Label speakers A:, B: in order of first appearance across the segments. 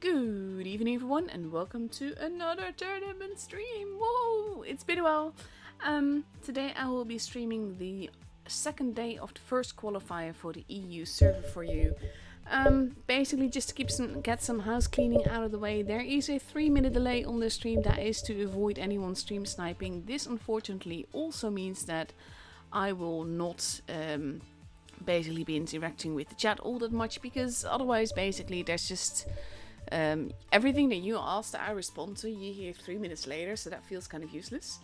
A: Good evening, everyone, and welcome to another tournament stream. Whoa, it's been a while. Today I will be streaming the second day of the first qualifier for the EU server for you. Basically, just to get some house cleaning out of the way. There is a 3-minute delay on the stream. That is to avoid anyone stream sniping. This, unfortunately, also means that I will not basically be interacting with the chat all that much, because otherwise, basically, there's just everything that you asked that I respond to, you hear 3 minutes later, so that feels kind of useless.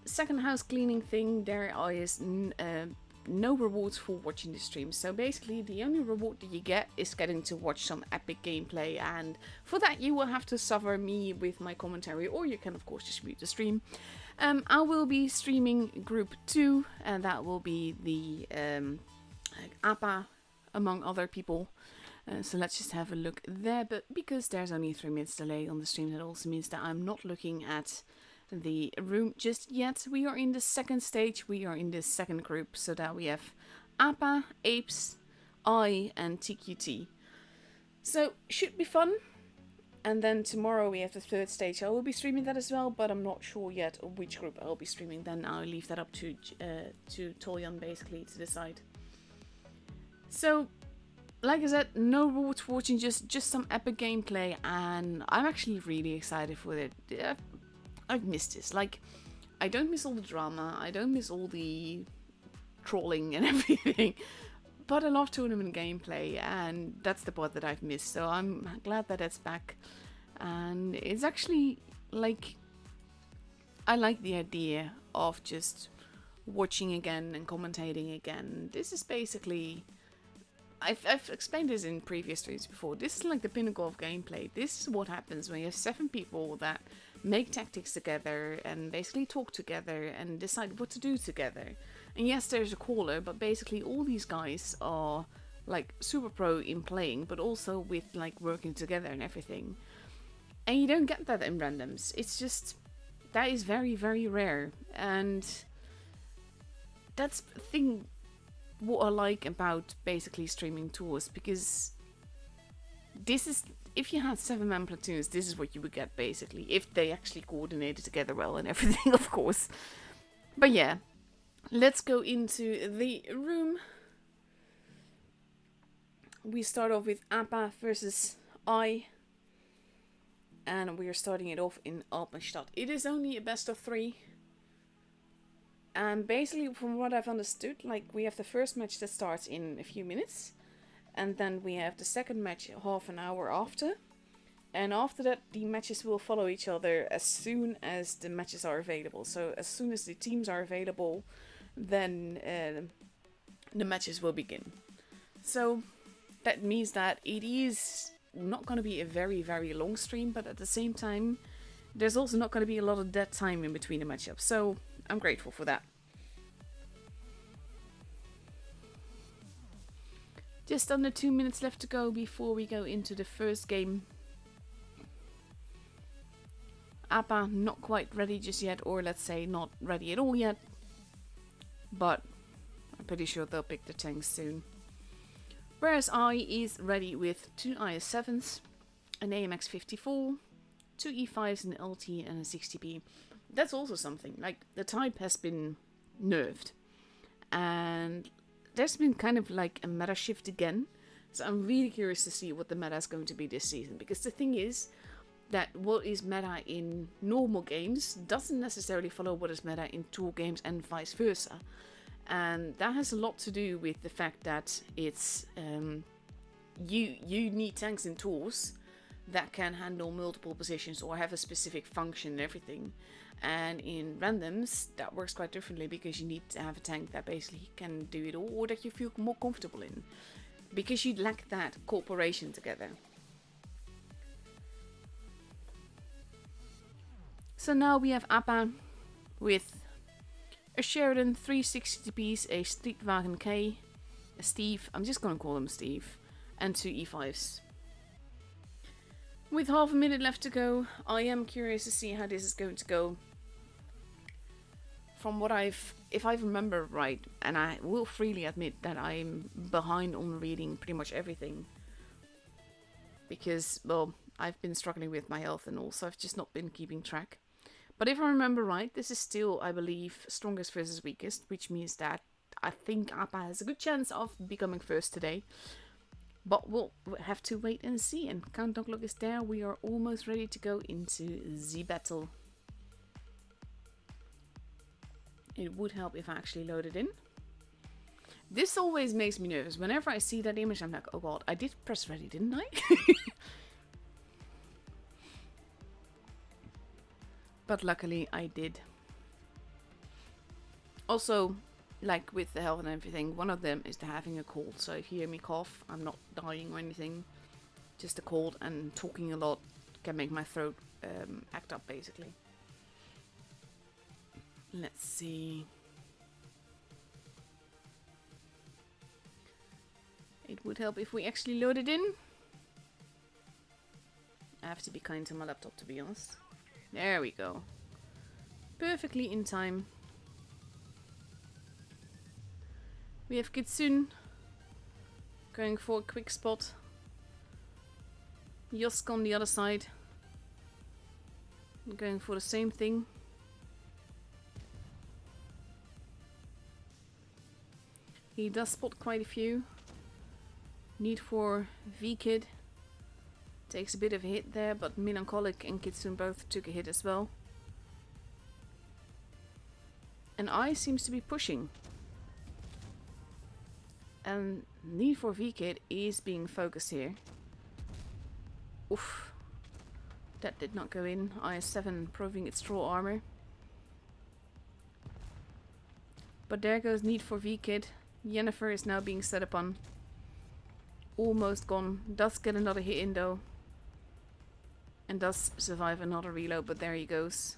A: Second house cleaning thing, there is no rewards for watching the stream. So basically the only reward that you get is getting to watch some epic gameplay, and for that you will have to suffer me with my commentary, or you can of course just mute the stream. I will be streaming group 2, and that will be the Abba among other people. So let's just have a look there, but because there's only a 3 minutes delay on the stream, that also means that I'm not looking at the room just yet. We are in the second stage, we are in the second group, so that we have Abba, Apes, I and TQT. So should be fun. And then tomorrow we have the third stage. I will be streaming that as well, but I'm not sure yet which group I'll be streaming. Then I'll leave that up to Toljan basically to decide. So like I said, no rewards for watching, just some epic gameplay, and I'm actually really excited for it. I've missed this. Like, I don't miss all the drama, I don't miss all the trolling and everything, but I love tournament gameplay, and that's the part that I've missed, so I'm glad that it's back. And it's actually, like, I like the idea of just watching again and commentating again. This is basically... I've explained this in previous streams before. This is like the pinnacle of gameplay. This is what happens when you have 7 people that make tactics together and basically talk together and decide what to do together. And yes, there's a caller, but basically all these guys are like super pro in playing, but also with like working together and everything. And you don't get that in randoms. It's just, that is very, very rare. And that's the thing what I like about basically streaming tours, because this is, if you had 7-man platoons, this is what you would get basically, if they actually coordinated together well and everything, of course. But yeah, let's go into the room. We start off with Abba versus I, and we are starting it off in Alpenstadt. It is only a best of 3. And basically, from what I've understood, like, we have the first match that starts in a few minutes, and then we have the second match half an hour after, and after that the matches will follow each other as soon as the matches are available. So as soon as the teams are available, then the matches will begin. So that means that it is not going to be a very, very long stream, but at the same time, there's also not going to be a lot of dead time in between the matchups. So I'm grateful for that. Just under 2 minutes left to go before we go into the first game. Abba not quite ready just yet, or let's say not ready at all yet. But I'm pretty sure they'll pick the tanks soon. Whereas I is ready with 2 IS-7s, an AMX-54, 2 E5s, an LT and a 60B. That's also something, like, the type has been nerfed, and there's been kind of like a meta shift again, so I'm really curious to see what the meta is going to be this season, because the thing is that what is meta in normal games doesn't necessarily follow what is meta in tour games and vice versa, and that has a lot to do with the fact that it's you need tanks in tours that can handle multiple positions or have a specific function and everything. And in randoms, that works quite differently, because you need to have a tank that basically can do it all, or that you feel more comfortable in, because you lack that cooperation together. So now we have Abba with a Sheridan 360 piece, a Streetwagen K, a Steve, I'm just gonna call him Steve, and 2 E5s. With half a minute left to go, I am curious to see how this is going to go. From what if I remember right, and I will freely admit that I'm behind on reading pretty much everything. Because, well, I've been struggling with my health and also I've just not been keeping track. But if I remember right, this is still, I believe, strongest versus weakest, which means that I think Abba has a good chance of becoming first today. But we'll have to wait and see. And countdown clock is there. We are almost ready to go into the battle. It would help if I actually loaded in. This always makes me nervous. Whenever I see that image, I'm like, oh god, I did press ready, didn't I? But luckily I did. Also, like with the health and everything, one of them is having a cold. So if you hear me cough, I'm not dying or anything. Just a cold, and talking a lot can make my throat act up basically. Let's see. It would help if we actually loaded in. I have to be kind to my laptop, to be honest. There we go. Perfectly in time. We have Kitsune going for a quick spot. Yosk on the other side. Going for the same thing. He does spot quite a few. Need for V-Kid. Takes a bit of a hit there, but Melancholic and Kitsune both took a hit as well. And I seems to be pushing. And Need for V-Kid is being focused here. Oof. That did not go in. IS-7 proving its troll armor. But there goes Need for V-Kid. Jennifer is now being set upon. Almost gone. Does get another hit in though. And does survive another reload, but there he goes.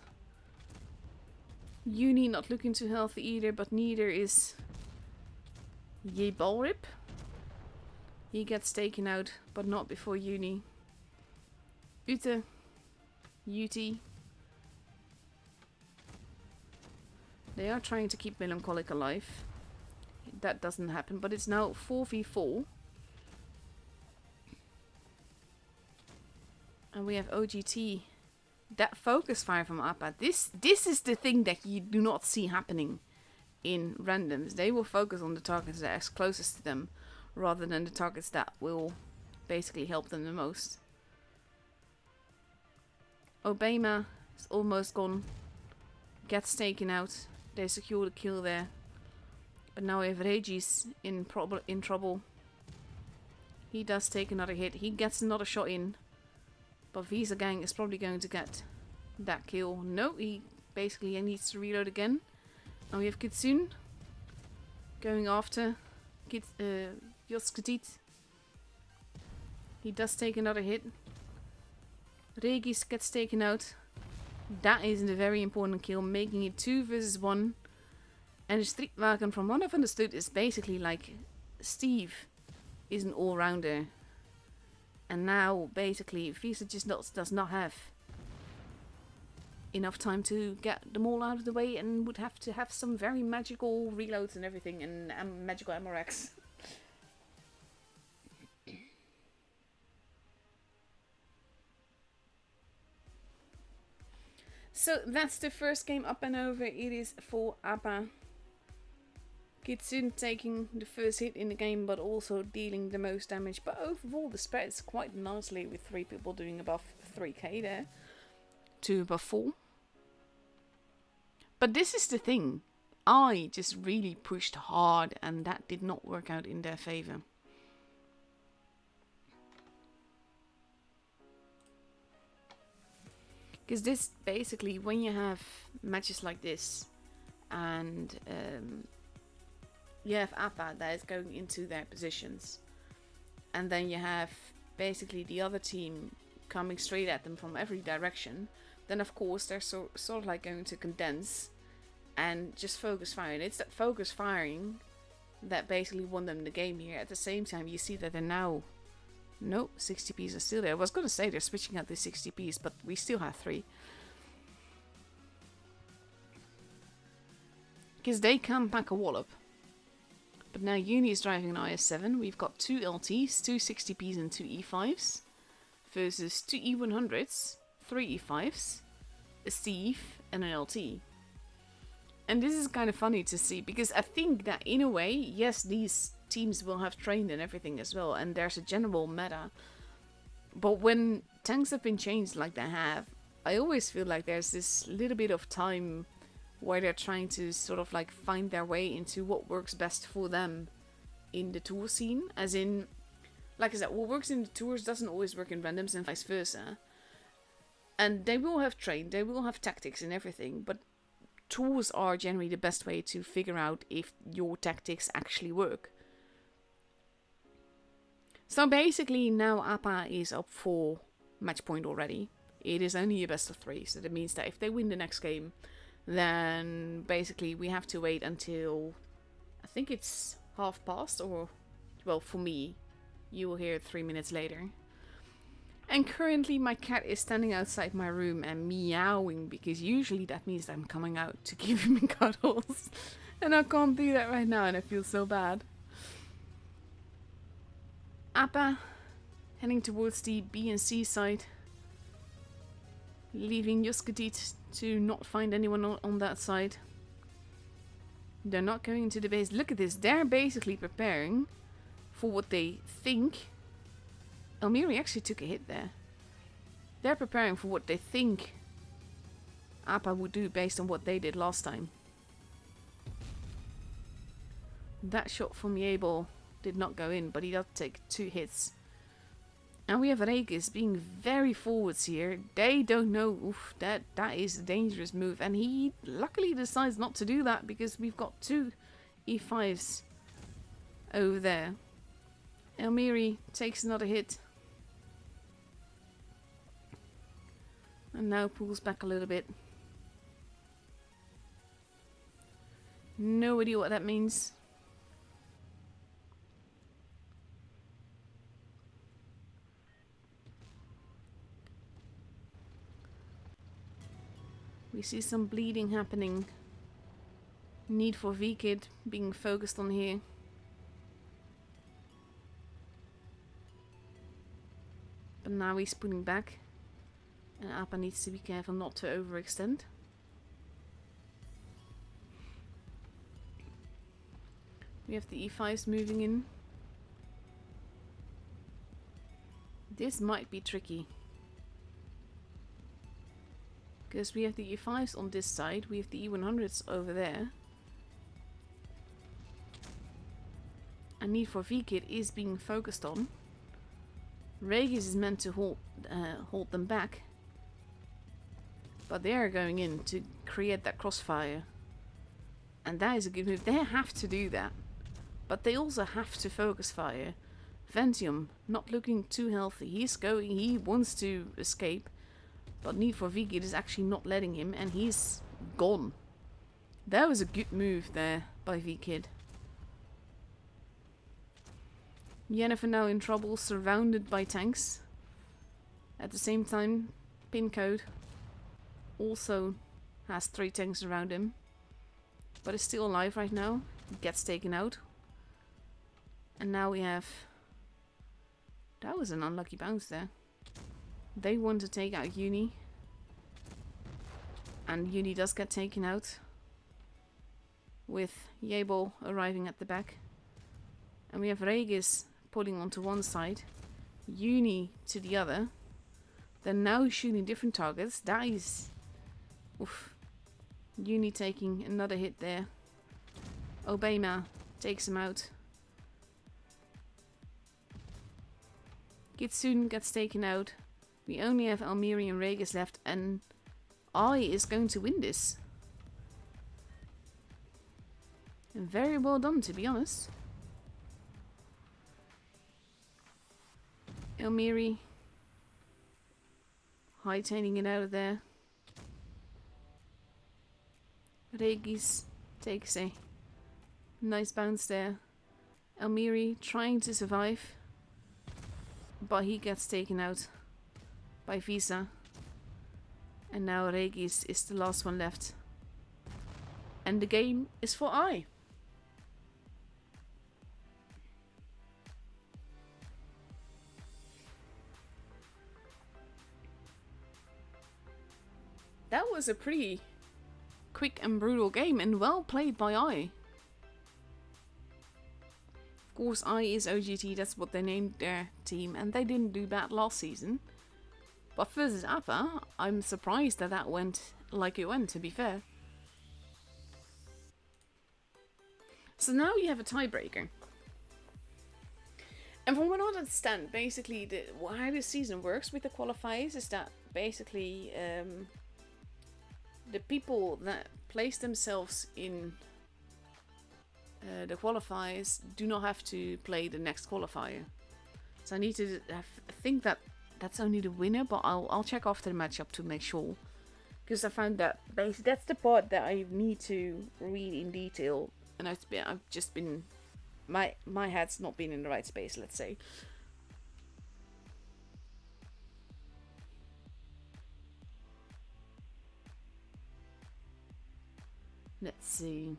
A: Uni not looking too healthy either, but neither is Ye Balrip. He gets taken out, but not before Uni. Ute. Uti. They are trying to keep Melancholic alive. That doesn't happen, but it's now 4v4. And we have OGT. That focus fire from Abba. This is the thing that you do not see happening in randoms. They will focus on the targets that are closest to them, rather than the targets that will basically help them the most. Obama is almost gone. Gets taken out. They secure the kill there. But now we have Regis in trouble. He does take another hit. He gets another shot in. But Visa Gang is probably going to get that kill. No, he basically needs to reload again. And we have Kitsune going after Yoskatit. He does take another hit. Regis gets taken out. That is a very important kill, making it 2 versus 1. And the Strijdwagen, from what I've understood, is basically like Steve is an all-rounder. And now, basically, Visa just does not have enough time to get them all out of the way, and would have to have some very magical reloads and everything, and magical ammo racks. So that's the first game up and over. It is for Abba. Kitsune taking the first hit in the game, but also dealing the most damage. But overall, the spreads quite nicely with 3 people doing above 3k there. 2 above 4. But this is the thing. I just really pushed hard, and that did not work out in their favor. Because this, basically, when you have matches like this, and you have Abba that is going into their positions, and then you have basically the other team coming straight at them from every direction, then of course they're sort of like going to condense and just focus fire. And it's that focus firing that basically won them the game here. At the same time, you see that they're now... Nope, 60Ps are still there. I was going to say they're switching out the 60Ps, but we still have 3. Because they can pack a wallop. But now Uni is driving an IS-7. We've got 2 LTs, 2 60Ps and 2 E5s. versus 2 E100s, 3 E5s, a Steve, and an LT. And this is kind of funny to see, because I think that in a way, yes, these teams will have trained and everything as well, and there's a general meta. But when tanks have been changed like they have, I always feel like there's this little bit of time where they're trying to sort of like find their way into what works best for them in the tour scene. As in, like I said, what works in the tours doesn't always work in randoms and vice versa. And they will have trained, they will have tactics and everything, but tours are generally the best way to figure out if your tactics actually work. So basically now Abba is up for match point already. It is only a best of 3, so that means that if they win the next game, then basically we have to wait until, I think it's past, or, well, for me, you will hear it 3 minutes later. And currently my cat is standing outside my room and meowing, because usually that means that I'm coming out to give him cuddles. And I can't do that right now and I feel so bad. Abba heading towards the B and C side, leaving Yuskatit to not find anyone on that side. They're not going into the base. Look at this, they're basically preparing for what they think. Almiri actually took a hit there. They're preparing for what they think Abba would do based on what they did last time. That shot from Yabel did not go in, but he does take 2 hits. And we have Regis being very forwards here. They don't know, oof, that is a dangerous move. And he luckily decides not to do that, because we've got 2 E5s over there. Almiri takes another hit. And now pulls back a little bit. No idea what that means. We see some bleeding happening. Need for V-Kid being focused on here. But now he's pulling back. And Abba needs to be careful not to overextend. We have the E5s moving in. This might be tricky. Because we have the E5s on this side, we have the E100s over there. And Need for V-Kid is being focused on. Regis is meant to hold them back. But they are going in to create that crossfire. And that is a good move. They have to do that. But they also have to focus fire. Ventium, not looking too healthy. He wants to escape. But Need for V-Kid is actually not letting him. And he's gone. That was a good move there by V-Kid. Yennefer now in trouble, surrounded by tanks. At the same time, pin code also has 3 tanks around him, but is still alive right now. Gets taken out. And now we have... That was an unlucky bounce there. They want to take out Uni. And Uni does get taken out. With Yabel arriving at the back. And we have Regis pulling onto one side. Uni to the other. They're now shooting different targets. That is... Oof. Uni taking another hit there. Obama takes him out. Kitsune gets taken out. We only have Almiri and Regis left, and I is going to win this. And very well done, to be honest. Almiri hightailing it out of there. Regis takes a nice bounce there. Almiri trying to survive, but he gets taken out by Visa. And now Regis is the last one left. And the game is for I. That was a pretty quick and brutal game, and well played by I. Of course, I is OGT, that's what they named their team, and they didn't do bad last season. But versus Abba, I'm surprised that that went like it went, to be fair. So now you have a tiebreaker. And from what I understand, basically, how this season works with the qualifiers is that basically the people that place themselves in the qualifiers do not have to play the next qualifier. So I need to think that that's only the winner, but I'll check after the matchup to make sure. Because I found that that's the part that I need to read in detail, and I've just been my head's not been in the right space, let's say. Let's see.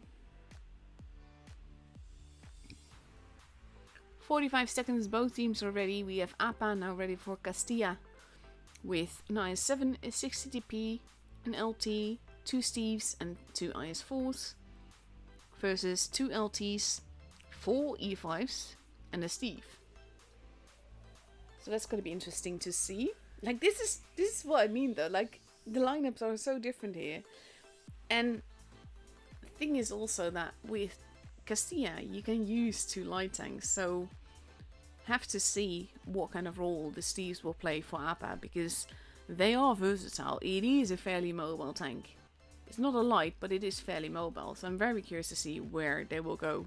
A: 45 seconds, both teams are ready. We have Abba now ready for Castilla with an IS-7, a 60 TP, an LT, 2 Steves and 2 IS-4s versus 2 LTs, 4 E5s and a Steve. So that's going to be interesting to see. Like, this is what I mean though. Like, the lineups are so different here. And the thing is also that with Castilla, you can use 2 light tanks, so have to see what kind of role the Steves will play for Abba, because they are versatile. It is a fairly mobile tank. It's not a light, but it is fairly mobile, so I'm very curious to see where they will go.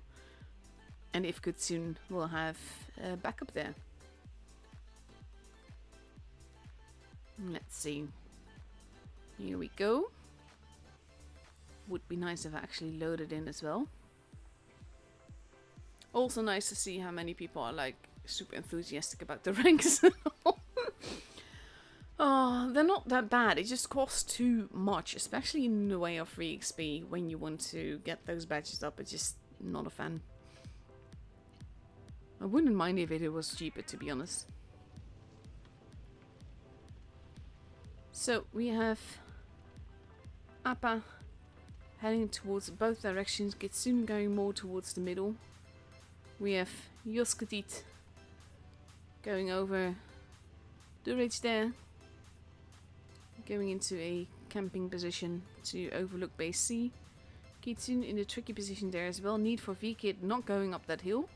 A: And if Kutsun will have backup there. Let's see. Here we go. Would be nice if I actually loaded in as well. Also nice to see how many people are like super enthusiastic about the ranks. Oh, they're not that bad. It just costs too much, especially in the way of free XP when you want to get those badges up. It's just not a fan. I wouldn't mind if it was cheaper, to be honest. So we have Abba heading towards both directions. Kitsune going more towards the middle. We have Yoskatit going over the ridge there, going into a camping position to overlook base C. Kitsune in a tricky position there as well. Need for V-Kit not going up that hill.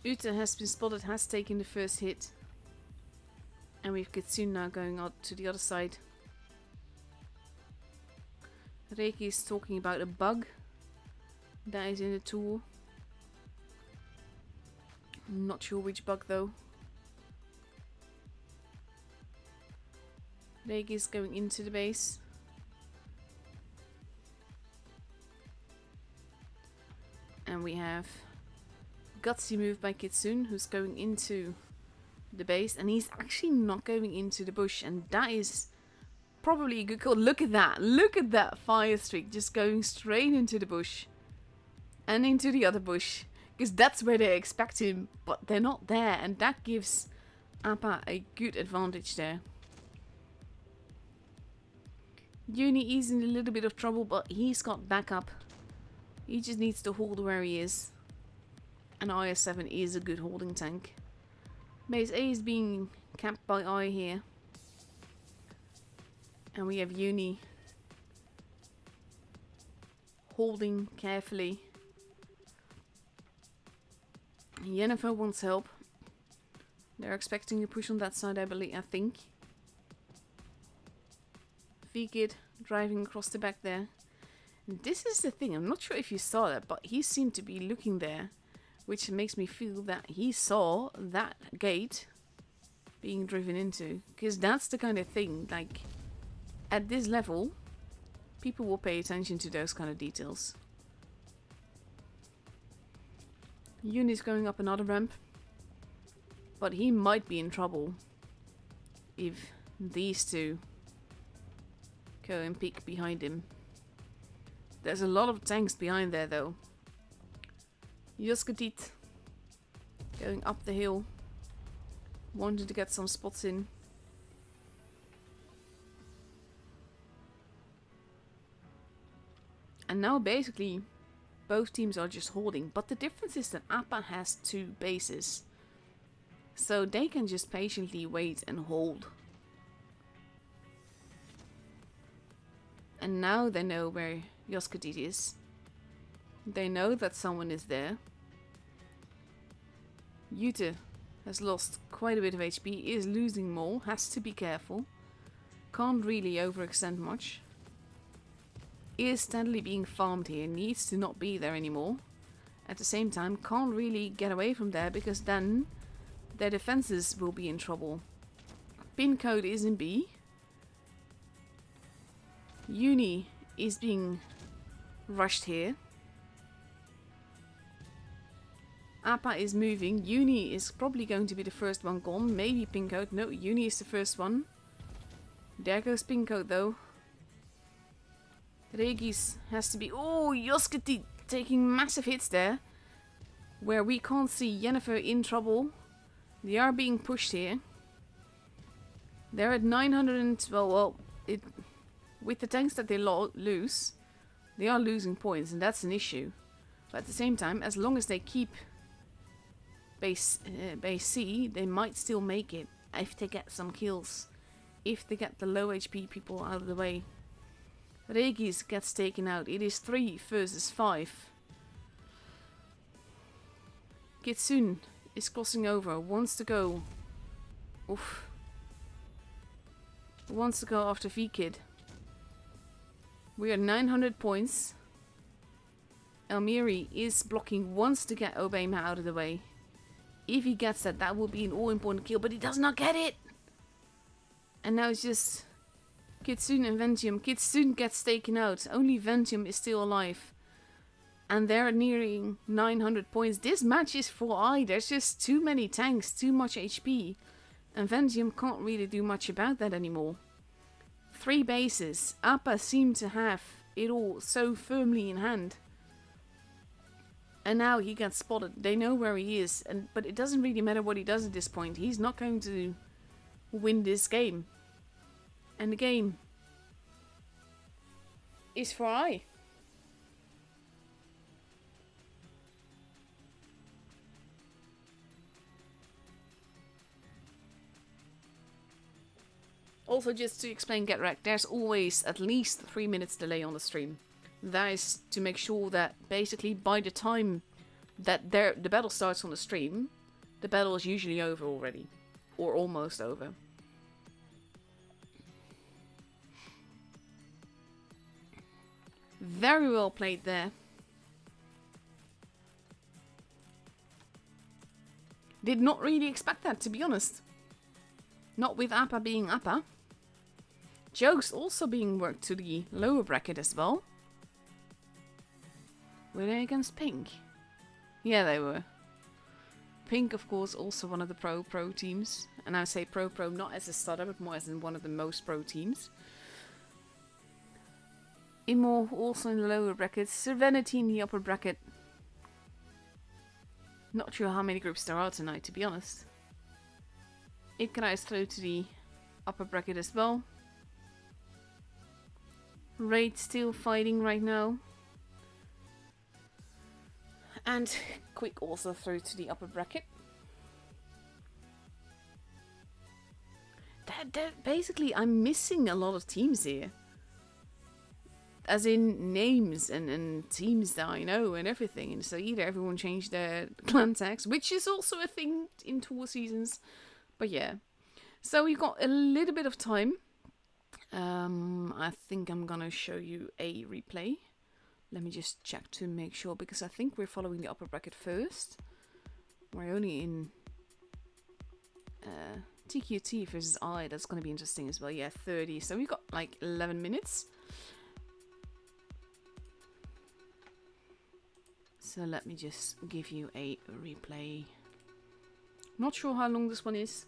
A: Uta has been spotted, has taken the first hit. And we've Kitsune now going out to the other side. Reiki is talking about a bug that is in the tool. I'm not sure which bug though. Reiki is going into the base. And we have gutsy move by Kitsune, who's going into the base, and he's actually not going into the bush, and that is probably a good call. Look at that fire streak, just going straight into the bush and into the other bush, because that's where they expect him, but they're not there, and that gives Abba a good advantage there. Uni is in a little bit of trouble, but he's got backup. He just needs to hold where he is. And IS-7 is a good holding tank. Base A is being camped by I here. And we have Uni holding carefully. Yennefer wants help. They're expecting a push on that side, I think. V-Kid driving across the back there. And this is the thing, I'm not sure if you saw that, but he seemed to be looking there, which makes me feel that he saw that gate being driven into. Because that's the kind of thing, like, at this level, people will pay attention to those kind of details. Uni's going up another ramp, but he might be in trouble if these two go and peek behind him. There's a lot of tanks behind there though. Yoskatit going up the hill, wanted to get some spots in. And now basically both teams are just holding. But the difference is that Abba has 2 bases. So they can just patiently wait and hold. And now they know where Yoskadit is. They know that someone is there. Jute has lost quite a bit of HP, is losing more, has to be careful. Can't really overextend much. Is steadily being farmed here, needs to not be there anymore. At the same time, can't really get away from there because then their defenses will be in trouble. Pin code is in B. Uni is being rushed here. Abba is moving. Uni is probably going to be the first one gone. Maybe pin code. No, Uni is the first one. There goes pin code though. Regis has to be... Oh, Yoskati taking massive hits there. Where we can't see Yennefer in trouble. They are being pushed here. They're at 912. Well, with the tanks that they lose, they are losing points, and that's an issue. But at the same time, as long as they keep base C, they might still make it if they get some kills. If they get the low HP people out of the way. Regis gets taken out. It is 3 versus 5. Kitsune is crossing over. Wants to go. Oof. Wants to go after V-Kid. We are 900 points. Elmiri is blocking. Wants to get Obama out of the way. If he gets that, that will be an all-important kill. But he does not get it. And now it's just Kitsune and Ventium. Kitsune gets taken out. Only Ventium is still alive. And they're nearing 900 points. This match is for I. There's just too many tanks, too much HP. And Ventium can't really do much about that anymore. 3 bases. Abba seemed to have it all so firmly in hand. And now he gets spotted. They know where he is. But it doesn't really matter what he does at this point. He's not going to win this game. And the game is for I. Also, just to explain Get Wrecked, there's always at least 3 minutes delay on the stream. That is to make sure that basically by the time that the battle starts on the stream, the battle is usually over already. Or almost over. Very well played there. Did not really expect that, to be honest. Not with Abba being Abba. Jokes also being worked to the lower bracket as well. Were they against Pink? Yeah, they were. Pink, of course, also one of the pro teams. And I say pro not as a starter, but more as in one of the most pro teams. Immo also in the lower bracket. Serenity in the upper bracket. Not sure how many groups there are tonight, to be honest. Ikra is through to the upper bracket as well. Raid still fighting right now. And Quick also through to the upper bracket. Basically, I'm missing a lot of teams here. As in names and teams that I know and everything. And so either everyone changed their clan tags, which is also a thing in tour seasons. But yeah. So we've got a little bit of time. I think I'm gonna show you a replay. Let me just check to make sure, because I think we're following the upper bracket first. We're only in TQT versus I. That's gonna be interesting as well. Yeah, 30. So we've got like 11 minutes. So let me just give you a replay. Not sure how long this one is.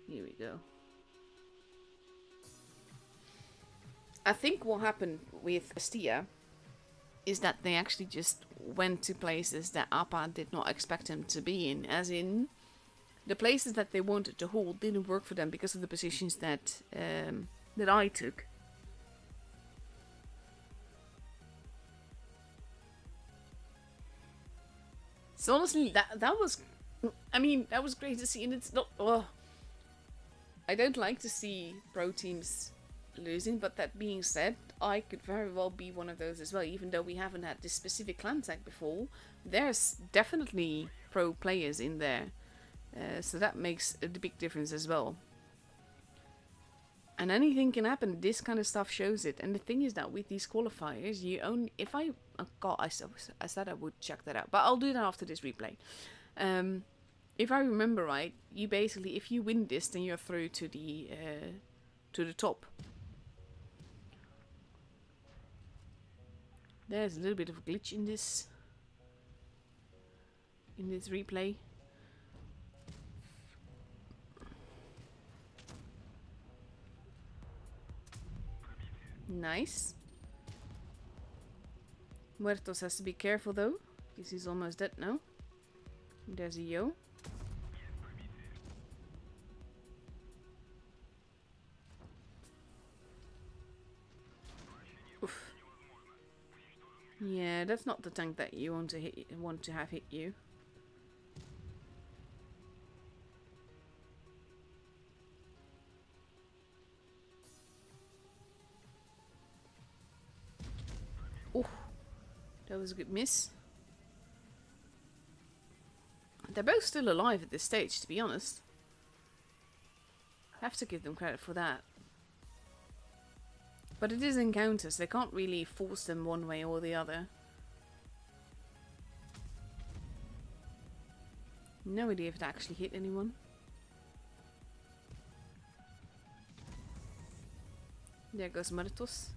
A: Here we go. I think what happened with Astia is that they actually just went to places that Abba did not expect him to be in. As in, the places that they wanted to hold didn't work for them because of the positions that that I took. So honestly, that was, I mean, that was great to see, and it's not. Oh, I don't like to see pro teams losing, but that being said, I could very well be one of those as well. Even though we haven't had this specific clan tag before, there's definitely pro players in there, so that makes a big difference as well. And anything can happen. This kind of stuff shows it. And the thing is that with these qualifiers, you only... If I... Oh God, I said I would check that out. But I'll do that after this replay. If I remember right, you basically... If you win this, then you're through to the top. There's a little bit of a glitch in this... In this replay. Nice. Muertos has to be careful though, because he's almost dead now. There's a yo. Oof. Yeah, that's not the tank that you want to have hit you. Oh, that was a good miss. They're both still alive at this stage, to be honest. I have to give them credit for that. But it is encounters, they can't really force them one way or the other. No idea if it actually hit anyone. There goes Muertos.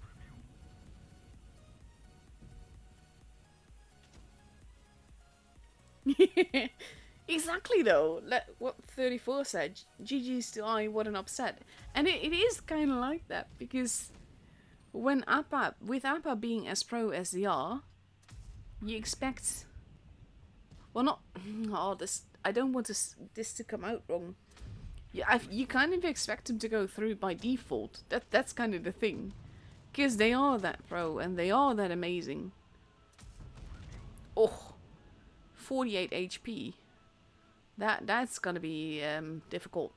A: Exactly though, what 34 said, GG's to I, what an upset. And it is kind of like that, because when Abba, with Abba being as pro as they are, you expect, well not, oh this, I don't want this to come out wrong. Yeah, you kind of expect them to go through by default, that's kind of the thing. Because they are that pro, and they are that amazing. Oh. 48 HP. That's gonna be difficult.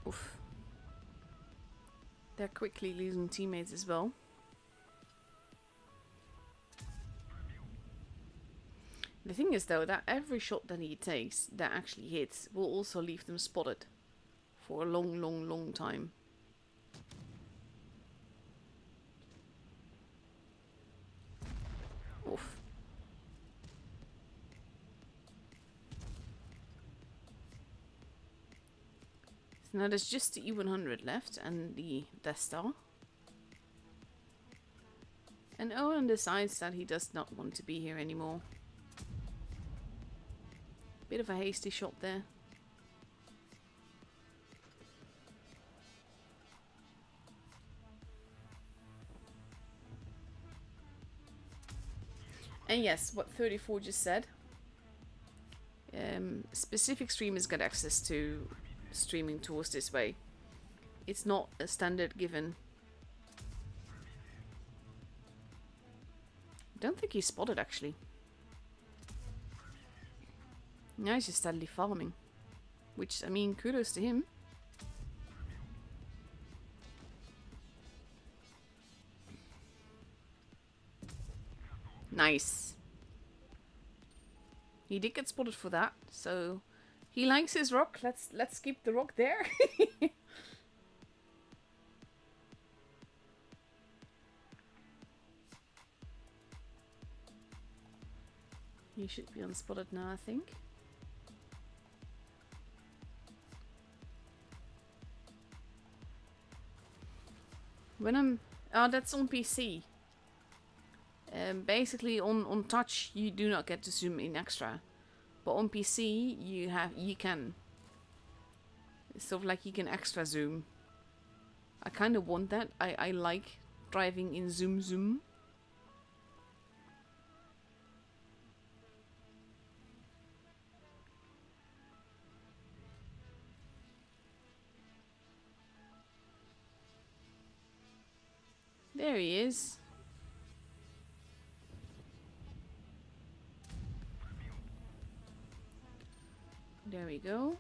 A: Oof. They're quickly losing teammates as well. The thing is though, that every shot that he takes that actually hits will also leave them spotted for a long time. Oof. So now there's just the E100 left and the Death Star. And Owen decides that he does not want to be here anymore. Bit of a hasty shot there. And yes, what 34 just said. Specific streamers get access to streaming tools this way. It's not a standard given. I don't think he's spotted actually. Now he's just steadily farming. Which, I mean, kudos to him. Nice. He did get spotted for that, so he likes his rock. Let's keep the rock there. He should be unspotted now, I think. When I'm... Oh, that's on PC. Basically, on touch, you do not get to zoom in extra. But on PC, you can. It's sort of like you can extra zoom. I kind of want that. I like driving in zoom zoom. There he is. There we go.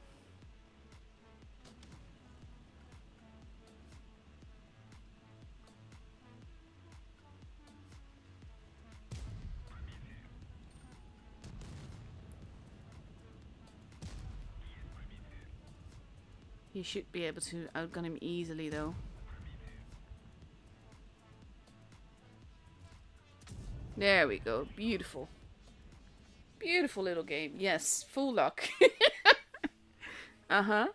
A: You should be able to outgun him easily though. There we go. Beautiful. Beautiful little game. Yes, full luck. Uh-huh.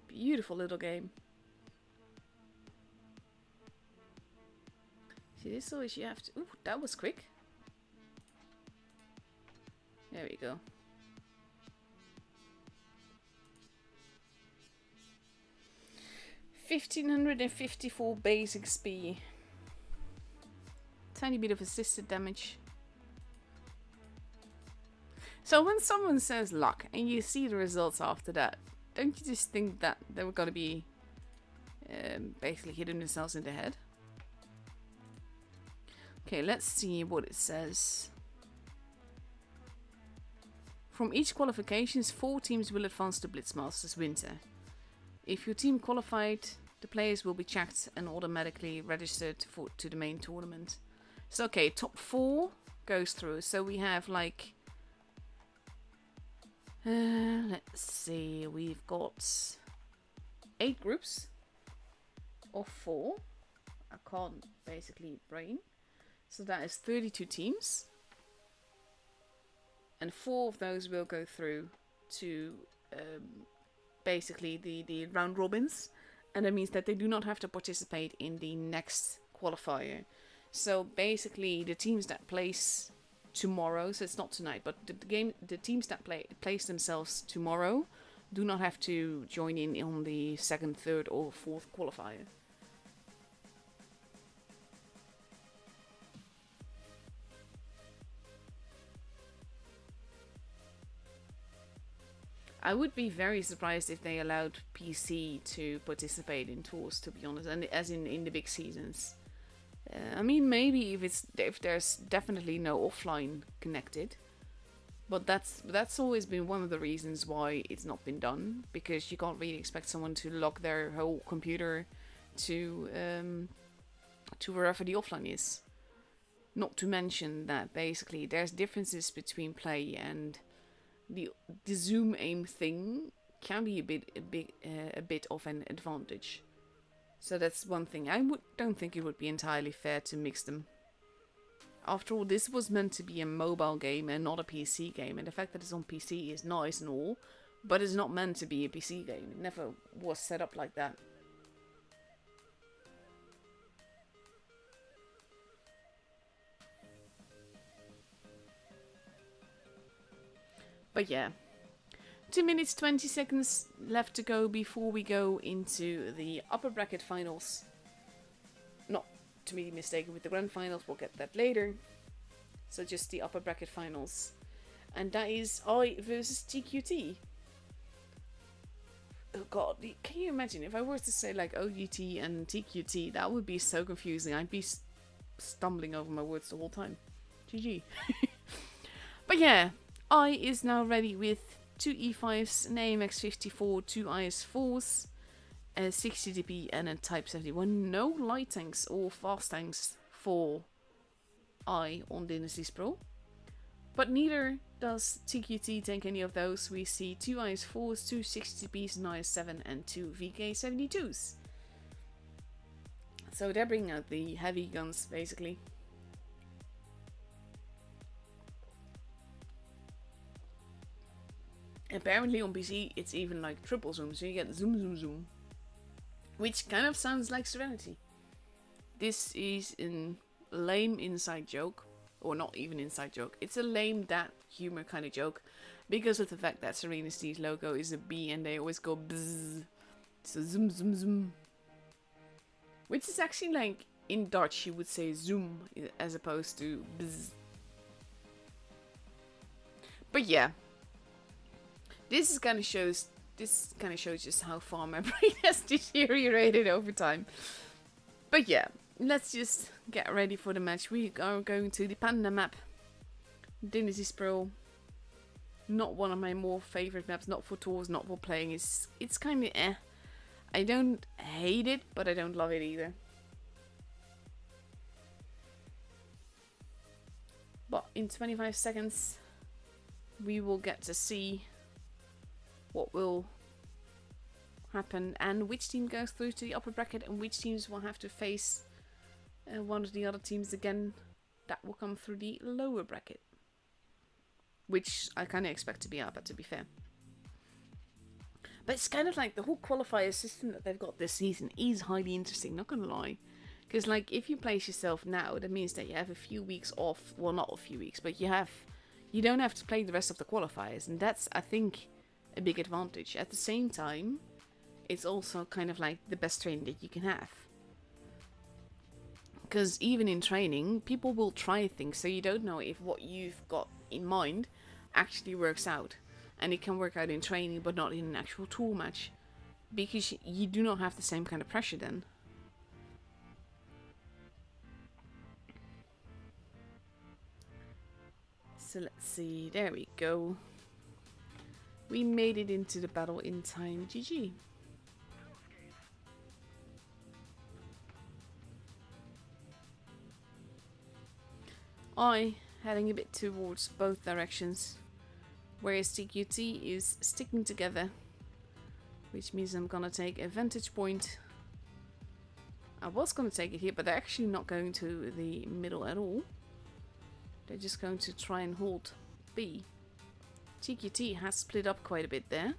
A: Beautiful little game. See, this always you have to... Ooh, that was quick. There we go. $1,554 basic XP. Tiny bit of assisted damage. So when someone says luck and you see the results after that, don't you just think that they were gonna be basically hitting themselves in the head? Okay, let's see what it says. From each qualifications, 4 teams will advance to Blitz Masters Winter. If your team qualified, the players will be checked and automatically registered to the main tournament. So okay, top 4 goes through. So we have like... let's see, we've got 8 groups of 4. I can't basically brain. So that is 32 teams. And 4 of those will go through to basically the round robins. And that means that they do not have to participate in the next qualifier. So basically the teams that place tomorrow, so it's not tonight, but the teams that place themselves tomorrow do not have to join in on the 2nd, 3rd or 4th qualifier. I would be very surprised if they allowed PC to participate in tours, to be honest, and as in the big seasons. I mean, maybe if there's definitely no offline connected, but that's always been one of the reasons why it's not been done, because you can't really expect someone to log their whole computer to wherever the offline is. Not to mention that basically there's differences between play and the zoom aim thing can be a bit of an advantage. So that's one thing. I don't think it would be entirely fair to mix them. After all, this was meant to be a mobile game and not a PC game, and the fact that it's on PC is nice and all, but it's not meant to be a PC game. It never was set up like that. But yeah, 2 minutes 20 seconds left to go before we go into the upper bracket finals. Not to be mistaken with the grand finals, we'll get that later. So just the upper bracket finals. And that is I versus TQT. Oh god, can you imagine if I were to say like OUT and TQT? That would be so confusing. I'd be stumbling over my words the whole time. GG. But yeah, I is now ready with 2 E5s, an AMX54, 2 IS4s, a 60 DP and a Type 71. No light tanks or fast tanks for I on Dynasties Pro. But neither does TQT take any of those. We see 2 IS4s, 2 60 DPs, an IS7 and 2 VK72s. So they're bringing out the heavy guns basically. Apparently on PC it's even like triple zoom, so you get zoom zoom zoom. Which kind of sounds like Serenity. This is in lame inside joke. Or not even inside joke. It's a lame dad humor kind of joke. Because of the fact that Serena Steve's logo is a bee and they always go bzzz. So zoom zoom zoom. Which is actually like, in Dutch you would say zoom as opposed to bzzz. But yeah. This kind of shows just how far my brain has deteriorated over time. But yeah, let's just get ready for the match. We are going to the Panda map. Dynasty Pro. Not one of my more favorite maps. Not for tours, not for playing. It's kind of eh. I don't hate it, but I don't love it either. But in 25 seconds, we will get to see what will happen and which team goes through to the upper bracket and which teams will have to face one of the other teams again that will come through the lower bracket, which I kind of expect to be Abba, to be fair. But it's kind of like the whole qualifier system that they've got this season is highly interesting, not gonna lie, because like if you place yourself now, that means that you have a few weeks off. Well, not a few weeks, but you don't have to play the rest of the qualifiers, and that's, I think, a big advantage. At the same time, it's also kind of like the best training that you can have. Because even in training, people will try things, so you don't know if what you've got in mind actually works out. And it can work out in training, but not in an actual tour match. Because you do not have the same kind of pressure then. So let's see, there we go. We made it into the battle in time. GG. I heading a bit towards both directions, whereas TQT is sticking together, which means I'm gonna take a vantage point. I was gonna take it here, but they're actually not going to the middle at all. They're just going to try and hold B. TQT has split up quite a bit there.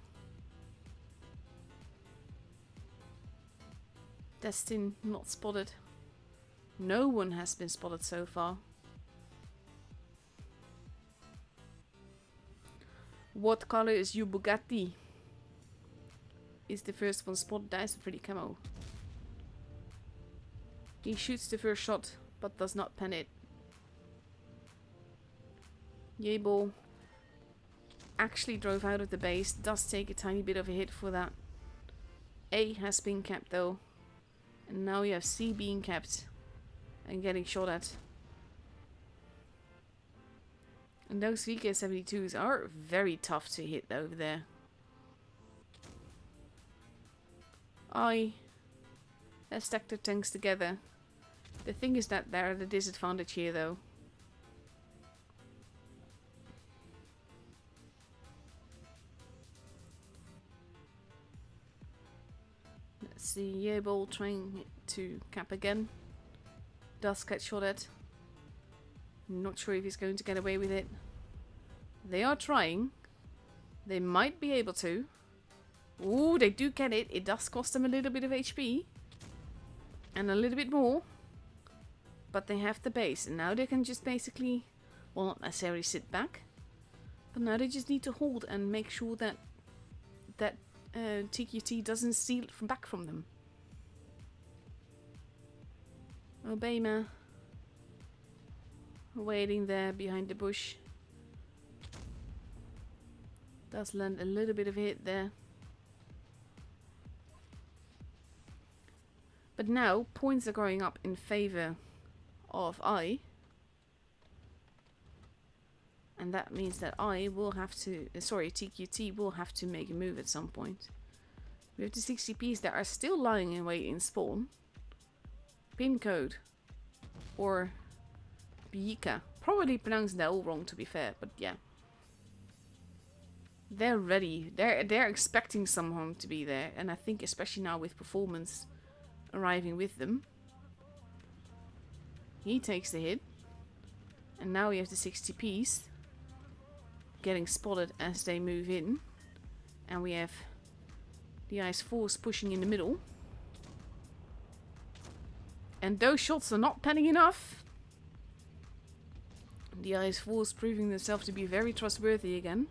A: Destin not spotted. No one has been spotted so far. What color is your Bugatti? Is the first one spotted? That is a pretty camo. He shoots the first shot, but does not pen it. Yable actually drove out of the base, does take a tiny bit of a hit for that. A has been capped though. And now you have C being capped and getting shot at. And those VK-72s are very tough to hit over there. Let's stack their tanks together. The thing is that they're at a disadvantage here though. Let's see, Yable trying to cap again. Does get shot at. Not sure if he's going to get away with it. They are trying. They might be able to. Ooh, they do get it. It does cost them a little bit of HP. And a little bit more. But they have the base. And now they can just basically, well, not necessarily sit back. But now they just need to hold and make sure that TQT doesn't steal it back from them. Obama waiting there behind the bush. Does land a little bit of a hit there. But now points are going up in favor of I. And that means that I will have to, TQT will have to make a move at some point. We have the 60Ps that are still lying in wait in spawn. Pin code. Or Biika. Probably pronounced that all wrong to be fair, but yeah. They're ready. They're expecting someone to be there. And I think especially now with performance arriving with them. He takes the hit. And now we have the 60Ps getting spotted as they move in. And we have the Ice Force pushing in the middle. And those shots are not penning enough. The IS-4 proving themselves to be very trustworthy again.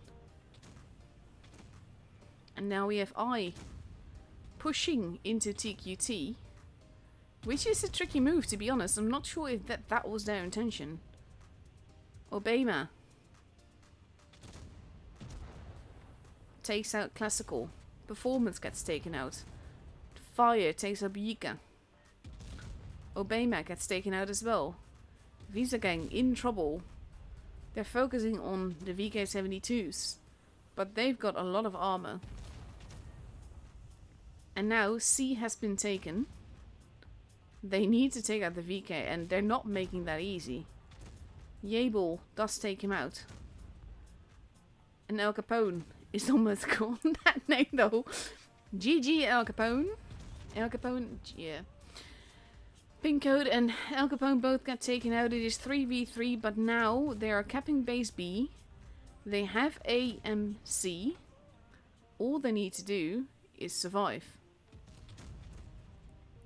A: And now we have I pushing into TQT, which is a tricky move, to be honest. I'm not sure if that was their intention. Obama takes out Classical. Performance gets taken out. Fire takes out Yika. Obama gets taken out as well. Visa Gang in trouble. They're focusing on the VK-72s, but they've got a lot of armor. And now C has been taken. They need to take out the VK, and they're not making that easy. Yable does take him out. And El Capone is almost gone. That name though. GG El Capone. El Capone, yeah. Pink Code and El Capone both got taken out. It is 3v3, but now they are capping base B. They have A and C. All they need to do is survive.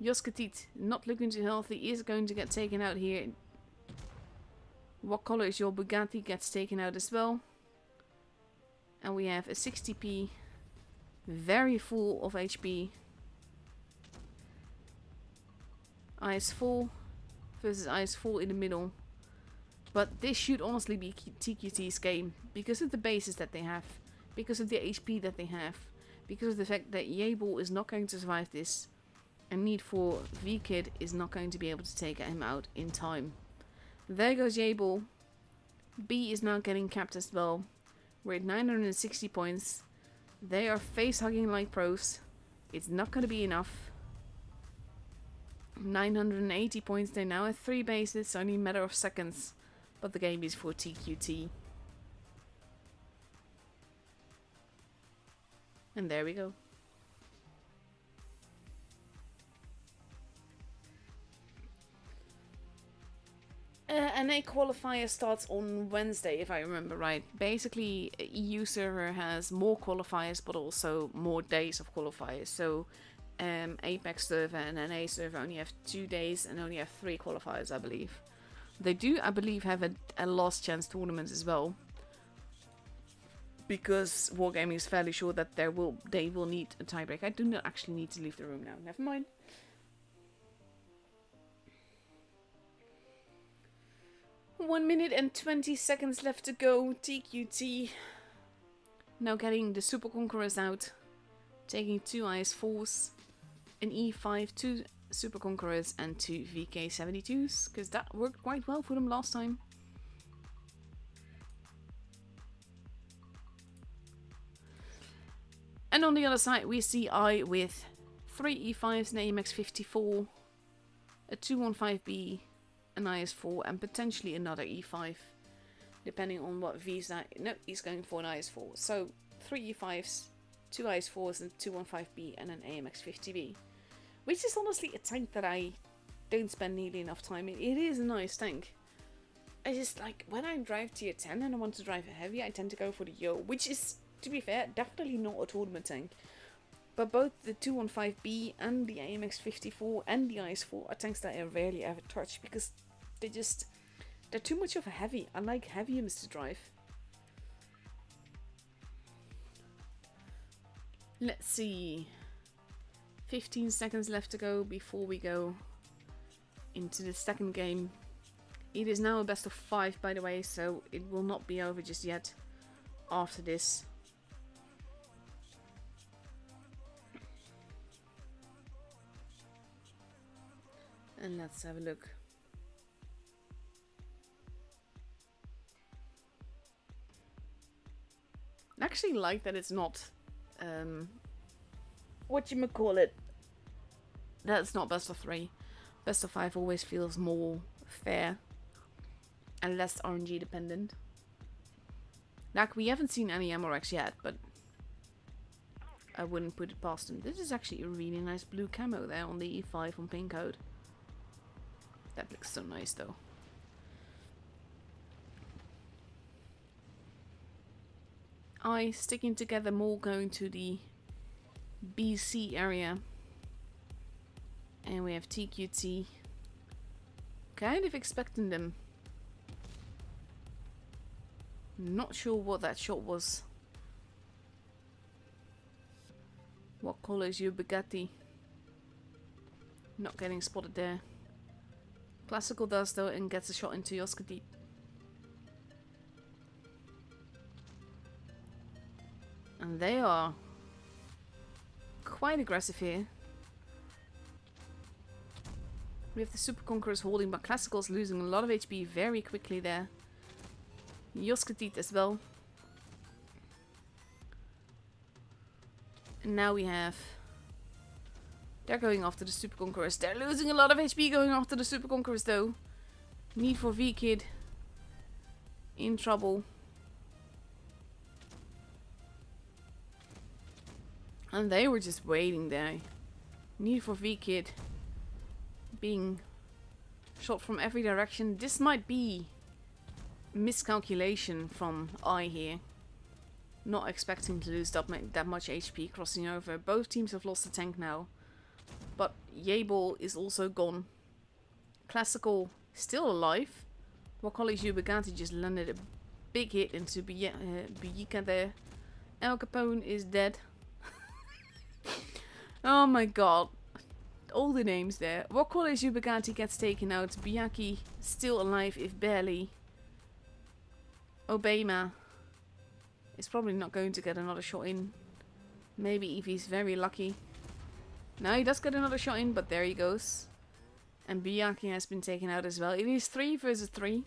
A: Yoskatit, not looking too healthy, is going to get taken out here. What color is your Bugatti? Gets taken out as well. And we have a 60p, very full of HP. IS-4 versus IS-4 in the middle. But this should honestly be TQT's game, because of the bases that they have, because of the HP that they have, because of the fact that Yable is not going to survive this, and Need for V-Kid is not going to be able to take him out in time. There goes Yable. B is now getting capped as well. We're at 960 points. They are face-hugging like pros. It's not going to be enough. 980 points. They're now at 3 bases. Only a matter of seconds. But the game is for TQT. And there we go. And a qualifier starts on Wednesday, if I remember right. Basically, EU server has more qualifiers, but also more days of qualifiers. So, Apex server and NA server only have 2 days and only have 3 qualifiers, I believe. They do, I believe, have a last chance tournament as well. Because Wargaming is fairly sure that they will need a tiebreak. I do not actually need to leave the room now. Never mind. One minute and 20 seconds left to go. TQT now getting the Super Conquerors out, taking 2 IS-4s, an E5, 2 Super Conquerors and 2 VK-72s, because that worked quite well for them last time. And on the other side we see I with 3 E5s, an AMX-54, a 215B, an IS-4 and potentially another E5, depending on what visa. No, he's going for an IS-4. So 3 E5s, 2 IS-4s and 215B and an AMX-50B, which is honestly a tank that I don't spend nearly enough time in. It is a nice tank. I just like, when I drive tier 10 and I want to drive a heavy, I tend to go for the Yo, which is, to be fair, definitely not a tournament tank. But both the 215B and the AMX-54 and the IS-4 are tanks that I rarely ever touch, because they're too much of a heavy. I like heavier to drive. Let's see. 15 seconds left to go before we go into the second game. It is now a best of 5, by the way, so it will not be over just yet after this. And let's have a look. I actually like that it's not, whatchamacallit, that's not best of 3. Best of 5 always feels more fair and less RNG dependent. Like, we haven't seen any Amorex yet, but I wouldn't put it past them. This is actually a really nice blue camo there on the E5 on Pink Code. That looks so nice though. I sticking together more, going to the BC area. And we have TQT. Kind of expecting them Not sure what that shot was. What color is your Bugatti? Not getting spotted there. Classical does though and gets a shot into Yoskati. And they are quite aggressive here. We have the Super Conquerors holding, but Classical's losing a lot of HP very quickly there. Yoskatit as well. And now we have... They're going after the Super Conquerors. They're losing a lot of HP going after the Super Conquerors though. Need for V-Kid. In trouble. And they were just waiting there. Need for V-Kid. Being shot from every direction. This might be miscalculation from I here. Not expecting to lose that much HP crossing over. Both teams have lost a tank now. But Yabel is also gone. Classical still alive. Wakali Jubagati just landed a big hit into Biyika there. El Capone is dead. Oh my god. All the names there. Wakali Jubagati gets taken out. Biyaki still alive if barely. Obama is probably not going to get another shot in. Maybe if he's very lucky. Now he does get another shot in, but there he goes. And Biyaki has been taken out as well. It is 3 versus 3.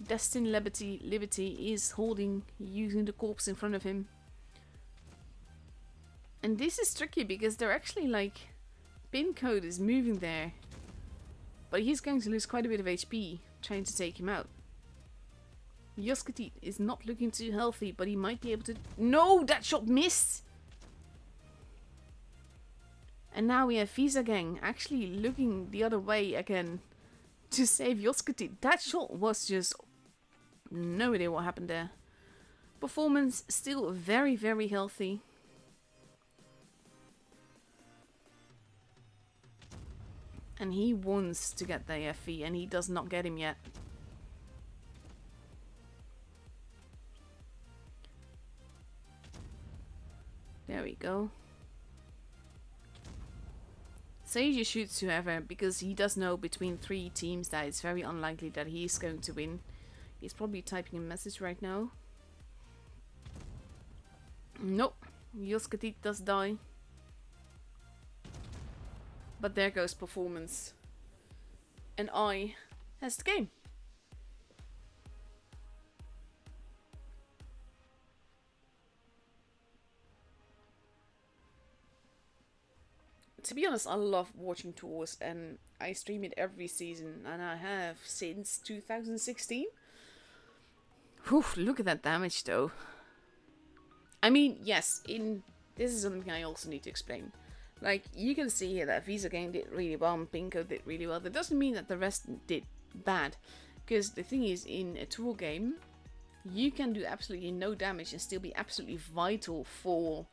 A: Destin Liberty is holding, using the corpse in front of him. And this is tricky because they're actually like... Pin code is moving there. But he's going to lose quite a bit of HP trying to take him out. Yoskatit is not looking too healthy, but he might be able to... No! That shot missed! And now we have Visa Gang actually looking the other way again to save Yoskatit. That shot was just... No idea what happened there. Performance still very, very healthy. And he wants to get the FE and he does not get him yet. There we go. Sage shoots whoever because he does know between 3 teams that it's very unlikely that he is going to win. He's probably typing a message right now. Nope. Yoskatit does die. But there goes performance. And I has the game. To be honest, I love watching tours and I stream it every season and I have since 2016. Whew, look at that damage though. I mean, yes, this is something I also need to explain. Like, you can see here that Visa Gang did really well and Pinko did really well. That doesn't mean that the rest did bad. Because the thing is, in a tour game, you can do absolutely no damage and still be absolutely vital for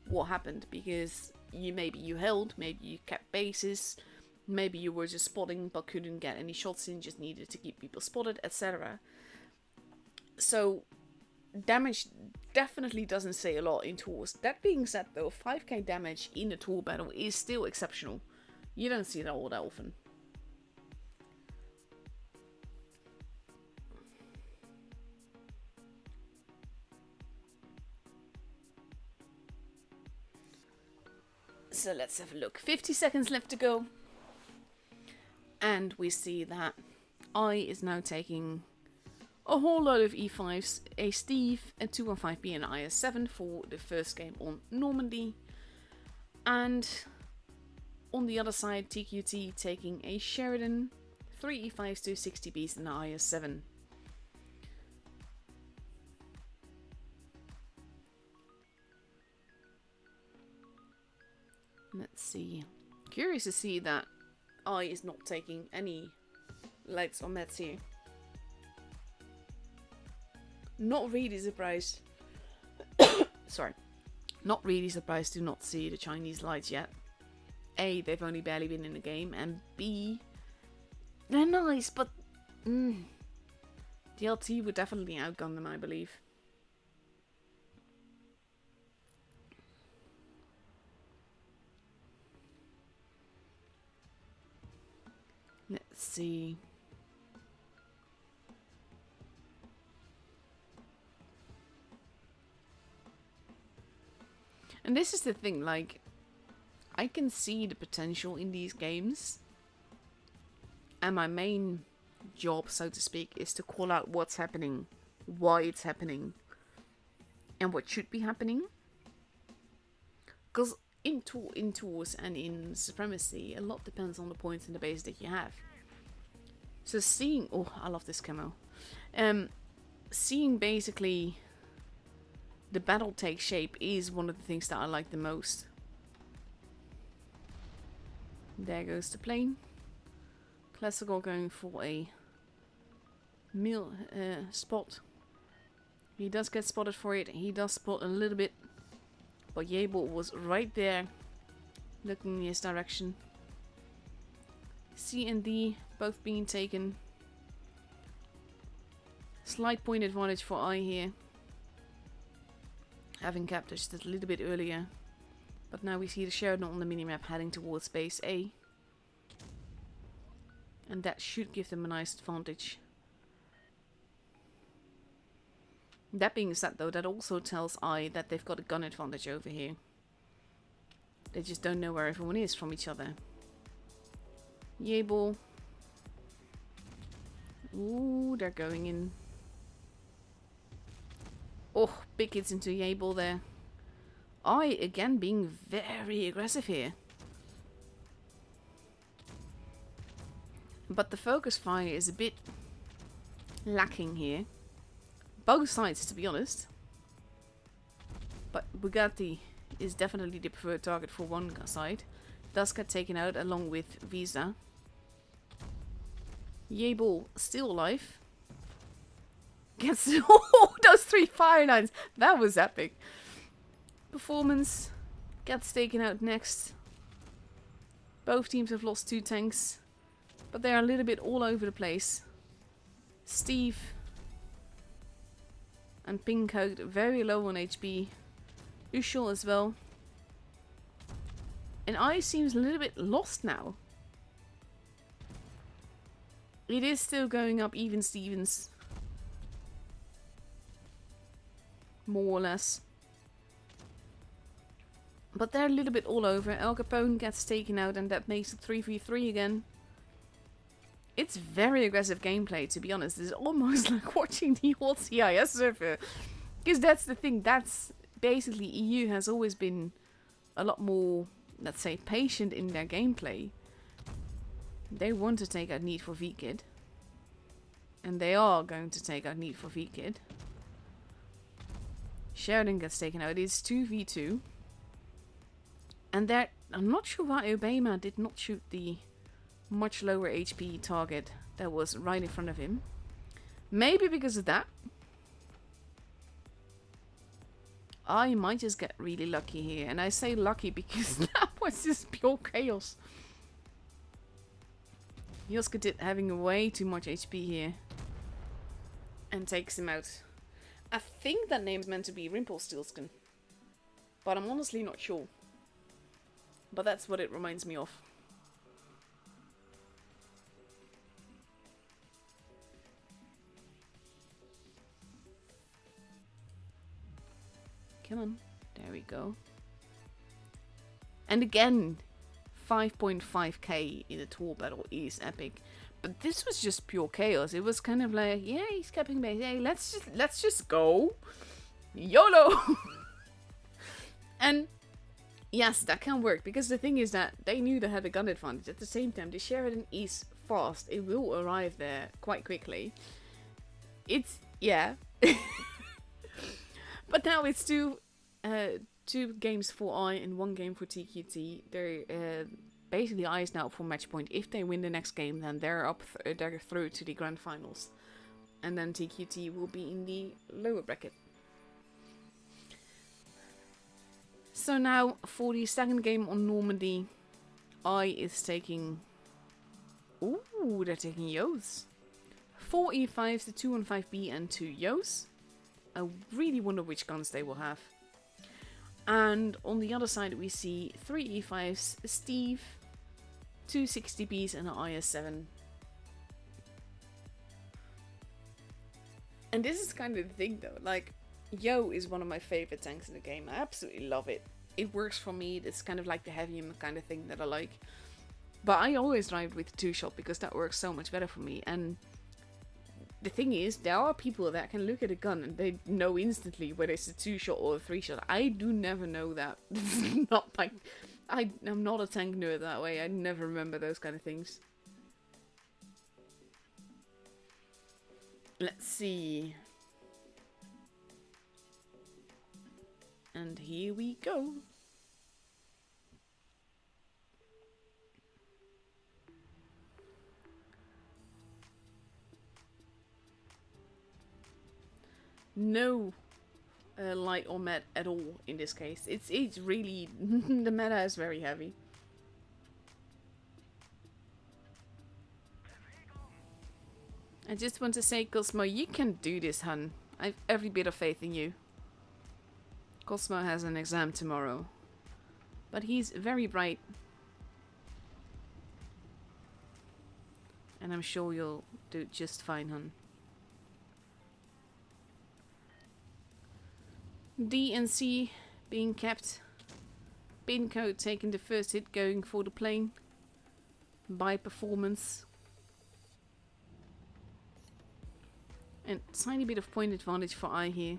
A: what happened. Because maybe you held, maybe you kept bases, maybe you were just spotting but couldn't get any shots in, just needed to keep people spotted, etc. So, damage definitely doesn't say a lot in tours. That being said though, 5k damage in a tour battle is still exceptional. You don't see that all that often. So let's have a look. 50 seconds left to go. And we see that I is now taking a whole lot of E5s, a Steve, a 215B and an IS7 for the first game on Normandy. And on the other side, TQT taking a Sheridan, 3 E5s, 2 60Bs and an IS7. Let's see. Curious to see that I is not taking any lights or meds here. Not really surprised. Sorry. Not really surprised to not see the Chinese lights yet. A, they've only barely been in the game, and B, they're nice, but DLT would definitely outgun them, I believe. Let's see. And this is the thing, like, I can see the potential in these games. And my main job, so to speak, is to call out what's happening, why it's happening, and what should be happening. Because in Tours and in Supremacy, a lot depends on the points in the base that you have. So seeing... Oh, I love this camo. Seeing basically the battle take shape is one of the things that I like the most. There goes the plane. Classical going for a spot. He does get spotted for it. He does spot a little bit. But Yable was right there, looking in his direction. C and D both being taken. Slight point advantage for I here. Having captured just a little bit earlier. But now we see the Sheridan on the minimap heading towards base A. And that should give them a nice advantage. That being said though, that also tells I that they've got a gun advantage over here. They just don't know where everyone is from each other. Yable. Ooh, they're going in. Oh, big hits into Yable there. I, again, being very aggressive here. But the focus fire is a bit lacking here. Both sides, to be honest. But Bugatti is definitely the preferred target for one side. Does get taken out along with Visa. Yable still alive. Gets oh, those 3 fire lines. That was epic. Performance gets taken out next. Both teams have lost 2 tanks. But they are a little bit all over the place. Steve and Pinkcoat very low on HP. Ushul as well. And I seems a little bit lost now. It is still going up even Stevens. More or less. But they're a little bit all over. El Capone gets taken out and that makes it 3v3 again. It's very aggressive gameplay, to be honest. It's almost like watching the old CIS server. Because that's the thing. That's basically EU has always been a lot more, let's say, patient in their gameplay. They want to take out Need for VKid. And they are going to take out Need for VKid. Sheridan gets taken out. It's 2v2. And there, I'm not sure why Obama did not shoot the much lower HP target that was right in front of him. Maybe because of that. I might just get really lucky here. And I say lucky because that was just pure chaos. Joska did having way too much HP here. And takes him out. I think that name's meant to be Rimpelstiltskin. But I'm honestly not sure. But that's what it reminds me of. Come on. There we go. And again, 5.5k in a tour battle is epic. But this was just pure chaos. It was kind of like, yeah, he's capping base. Hey, let's just go. YOLO! And yes, that can work. Because the thing is that they knew they had a gun advantage. At the same time, the Sheridan is fast. It will arrive there quite quickly. It's, yeah. But now it's two games for I and 1 game for TQT. They're basically I is now up for match point. If they win the next game, then they're up. They're through to the grand finals, and then TQT will be in the lower bracket. So now for the second game on Normandy, I is taking. Ooh, they're taking Yo's. 4 E5s, the 215B and 2 Yos. I really wonder which guns they will have. And on the other side we see 3 E5s, a Steve, 2 60Bs and an IS-7. And this is kind of the thing though, like, Yo is one of my favorite tanks in the game. I absolutely love it. It works for me. It's kind of like the heavy kind of thing that I like. But I always drive with the 2-shot because that works so much better for me. And the thing is, there are people that can look at a gun and they know instantly whether it's a 2-shot or a 3-shot. I do never know that. Not like, I'm not a tank nerd that way. I never remember those kind of things. Let's see. And here we go. No light or med at all in this case. It's really the meta is very heavy. I just want to say, Cosmo, you can do this, hun. I've every bit of faith in you. Cosmo has an exam tomorrow, but he's very bright. And I'm sure you'll do just fine, hun. D and C being kept. Pin code taking the first hit, going for the plane. By performance. And tiny bit of point advantage for I here.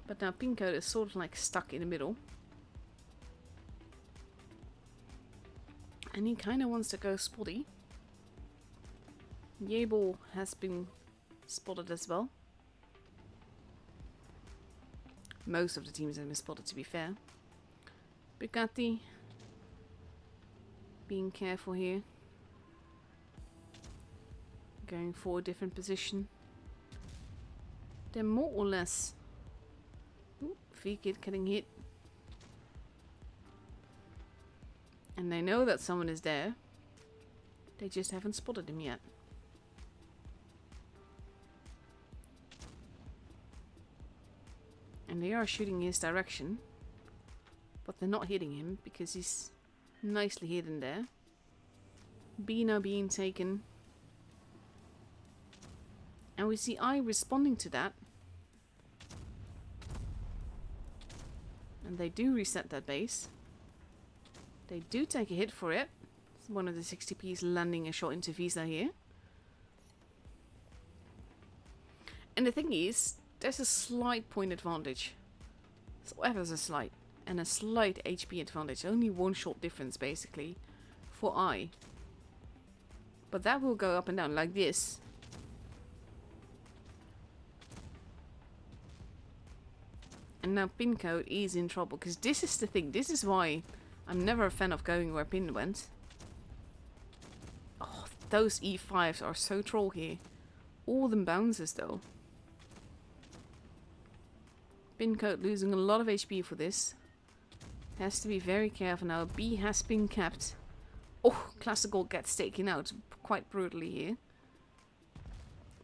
A: But now pin code is sort of like stuck in the middle. And he kind of wants to go spotty. Yable has been spotted as well. Most of the teams have been spotted, to be fair. Bugatti being careful here. Going for a different position. They're more or less... Ooh, V-Kid getting hit. And they know that someone is there. They just haven't spotted him yet. And they are shooting his direction. But they're not hitting him because he's nicely hidden there. B now being taken. And we see I responding to that. And they do reset that base. They do take a hit for it. One of the 60Ps landing a shot into Visa here. And the thing is, there's a slight point advantage. So ever so slight. And a slight HP advantage. Only one shot difference basically for I. But that will go up and down like this. And now pin code is in trouble. Because this is the thing. This is why I'm never a fan of going where pin went. Oh, those E5s are so troll here. All them bounces though. Pin code losing a lot of HP for this. Has to be very careful now. B has been capped. Oh, Classical gets taken out quite brutally here.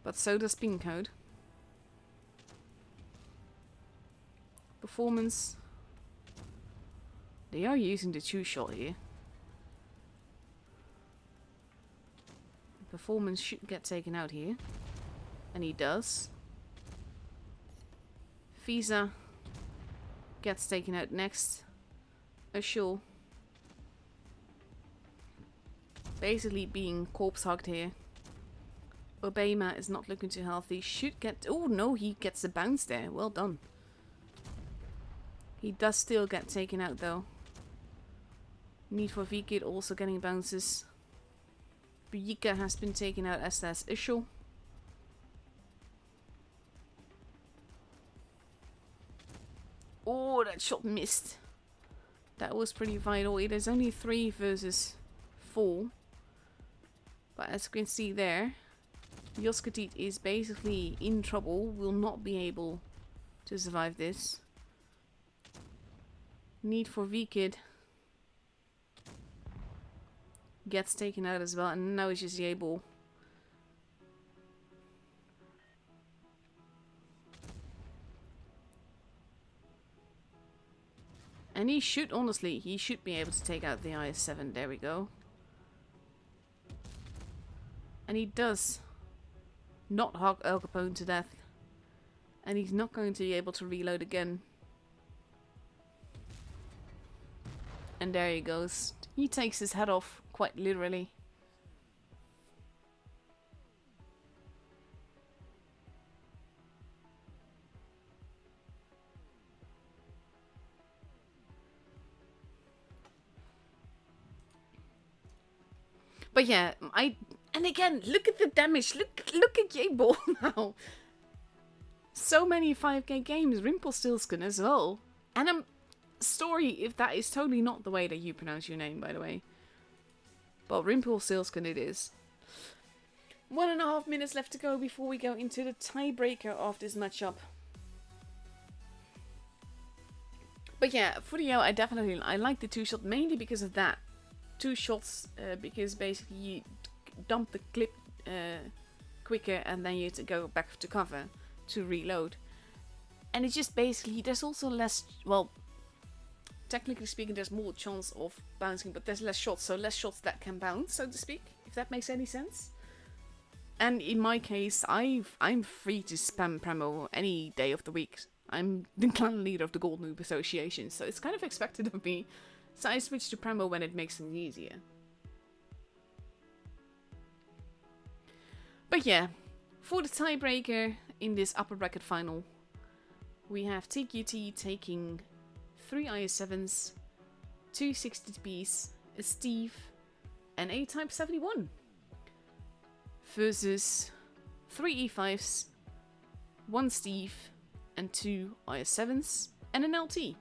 A: But so does pin code. Performance. They are using the 2-shot here. Performance should get taken out here. And he does. Visa gets taken out next. Ashul basically being corpse hugged here. Obama is not looking too healthy. Should get... Oh no, he gets the bounce there. Well done. He does still get taken out though. Need for V-Kid also getting bounces. Buyika has been taken out as does Ishul. Oh, that shot missed. That was pretty vital. It is only 3 versus 4. But as you can see there, Yoskatit is basically in trouble. Will not be able to survive this. Need for V-Kid. Gets taken out as well. And now it's just Yable And he should, honestly, he should be able to take out the IS-7. There we go. And he does not hog Al Capone to death. And he's not going to be able to reload again. And there he goes. He takes his head off, quite literally. But yeah, and again, look at the damage. Look at Yable now. So many 5k games, Rimpelstiltskin as well. And I'm sorry if that is totally not the way that you pronounce your name, by the way. But Rimpelstiltskin it is. 1.5 minutes left to go before we go into the tiebreaker of this matchup. But yeah, for the Yale, I like the 2-shot mainly because of that. 2 shots, because basically you dump the clip quicker and then you have to go back to cover to reload. And it's just basically, there's also less, well, technically speaking there's more chance of bouncing, but there's less shots, so less shots that can bounce, so to speak, if that makes any sense. And in my case, I'm free to spam Pramo any day of the week. I'm the clan leader of the Gold Noob Association, so it's kind of expected of me. So I switch to Pramo when it makes things easier. But yeah, for the tiebreaker in this upper bracket final, we have TQT taking 3 IS-7s, 2 60Bs, a Steve, and a Type 71. Versus 3 E5s, 1 Steve, and 2 IS-7s, and an LT.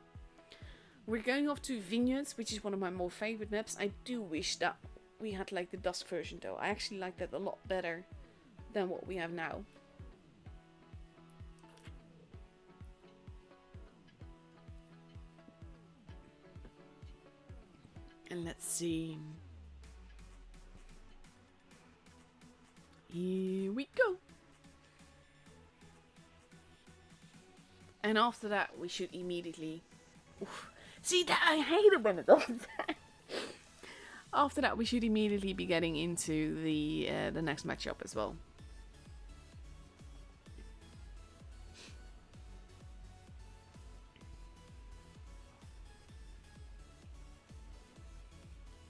A: We're going off to Vineyards, which is one of my more favorite maps. I do wish that we had like the Dusk version though. I actually like that a lot better than what we have now. And let's see. Here we go. And after that, we should immediately... Oof. See, that I hate it when it does that. After that, we should immediately be getting into the next matchup as well.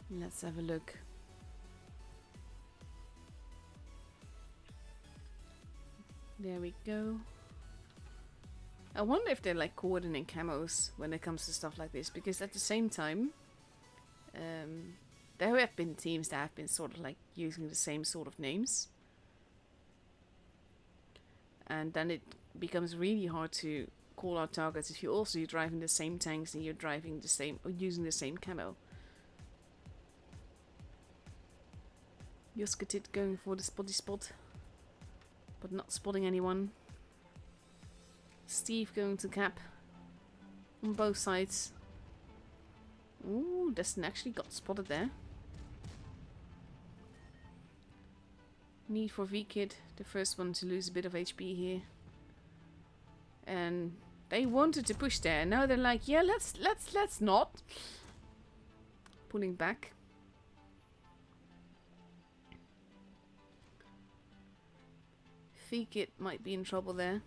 A: Let's have a look. There we go. I wonder if they're like coordinating camos when it comes to stuff like this, because at the same time, there have been teams that have been sort of like using the same sort of names. And then it becomes really hard to call out targets if you're also driving the same tanks and you're driving the same or using the same camo. Yoskatit going for the spotty spot, but not spotting anyone. Steve going to cap on both sides. Ooh, Destin actually got spotted there. Need for V-Kid, the first one to lose a bit of HP here. And they wanted to push there. Now they're like, yeah, let's not. Pulling back. V-Kid might be in trouble there.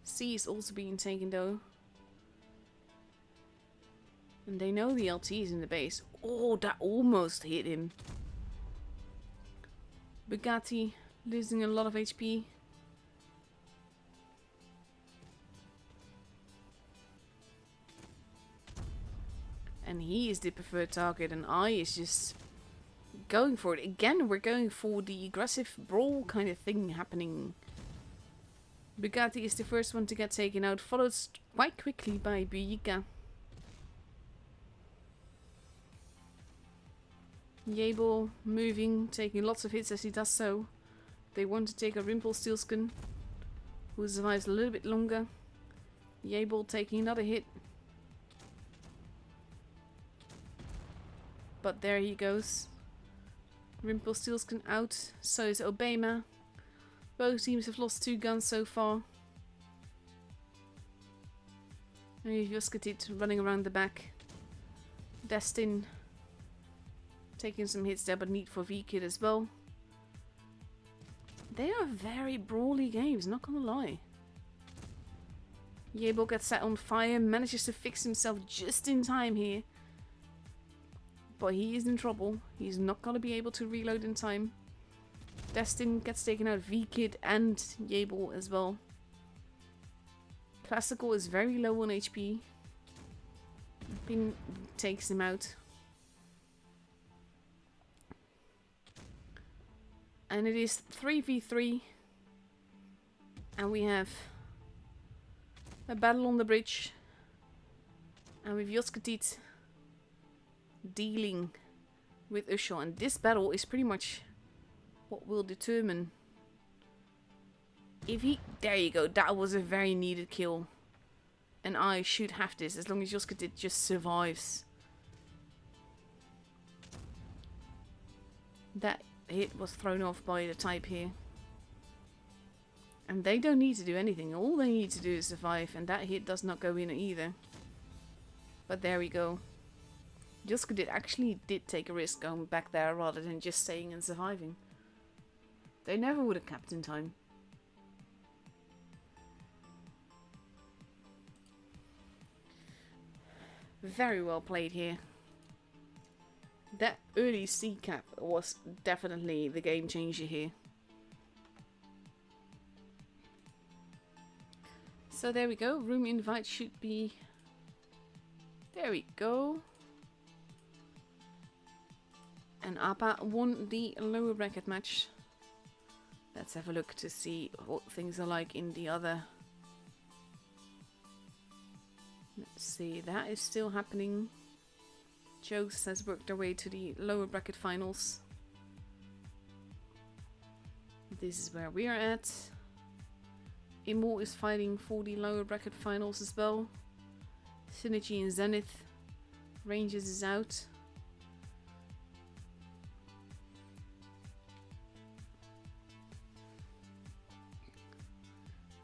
A: C is also being taken though. And they know the LT is in the base. Oh, that almost hit him. Bugatti losing a lot of HP. And he is the preferred target and I is just going for it. Again, we're going for the aggressive brawl kind of thing happening. Bugatti is the first one to get taken out, followed quite quickly by Buyiga. Yable moving, taking lots of hits as he does so. They want to take a Rimpelstiltskin, who survives a little bit longer. Yable taking another hit. But there he goes. Rimpelstiltskin out, so is Obama. Both teams have lost 2 guns so far. And you've Yuskatit running around the back. Destin taking some hits there, but need for V-Kid as well. They are very brawly games, not gonna lie. Yebo gets set on fire, manages to fix himself just in time here. But he is in trouble. He's not gonna be able to reload in time. Destin gets taken out, V-Kid and Yebo as well. Classical is very low on HP. Pin takes him out. And it is 3v3. And we have a battle on the bridge. And with Yuskatit dealing with Ushel. And this battle is pretty much what will determine if he... There you go. That was a very needed kill. And I should have this as long as Yuskatit just survives. That hit was thrown off by the type here. And they don't need to do anything. All they need to do is survive. And that hit does not go in either. But there we go. Yuskatit actually did take a risk going back there rather than just staying and surviving. They never would have capped in time. Very well played here. That early C cap was definitely the game changer here. So there we go. Room invite should be... There we go. And Abba won the lower bracket match. Let's have a look to see what things are like in the other. Let's see, that is still happening. Jokes has worked their way to the lower bracket finals. This is where we are at. Immo is fighting for the lower bracket finals as well. Synergy and Zenith. Rangers is out.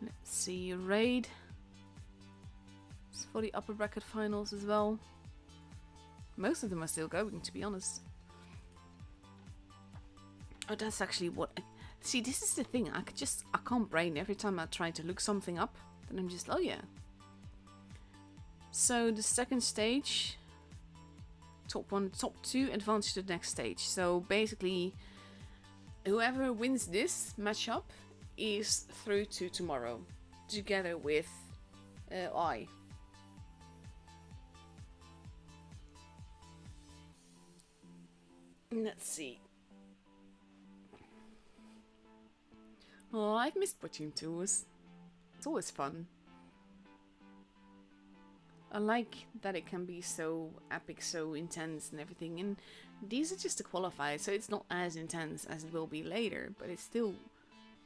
A: Let's see, Raid. It's for the upper bracket finals as well. Most of them are still going, to be honest. Oh, that's actually what... See, this is the thing. I can't brain every time I try to look something up. Then I'm just, oh yeah. So the second stage, top 1, top 2 advance to the next stage. So basically, whoever wins this matchup is through to tomorrow, together with I. Let's see. Oh, I've missed watching tours. It's always fun. I like that it can be so epic, so intense and everything. And these are just the qualifiers, so it's not as intense as it will be later. But it's still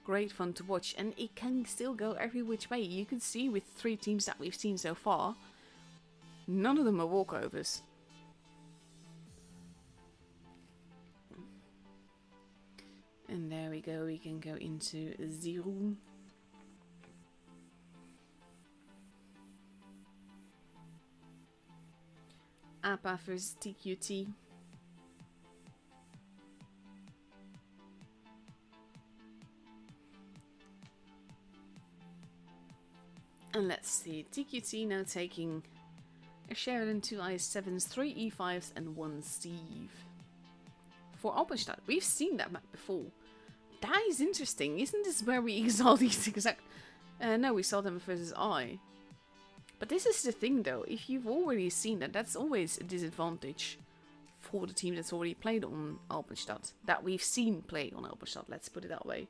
A: great fun to watch. And it can still go every which way. You can see with 3 teams that we've seen so far, none of them are walkovers. And there we go, we can go into the room. Abba versus TQT. And let's see, TQT now taking a Sheridan, 2 IS-7s, 3 E5s and 1 Steve. For Alpenstadt, we've seen that map before. That is interesting. Isn't this where we exalt these exact... no, we saw them versus I. But this is the thing though. If you've already seen that, that's always a disadvantage for the team that's already played on Alpenstadt. That we've seen play on Alpenstadt, let's put it that way.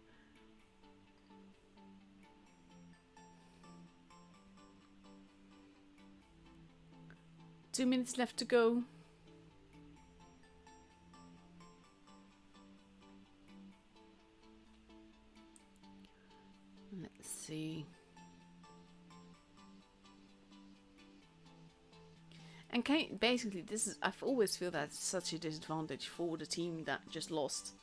A: Two minutes left to go. Let's see. And basically, this is, I've always feel that's such a disadvantage for the team that just lost.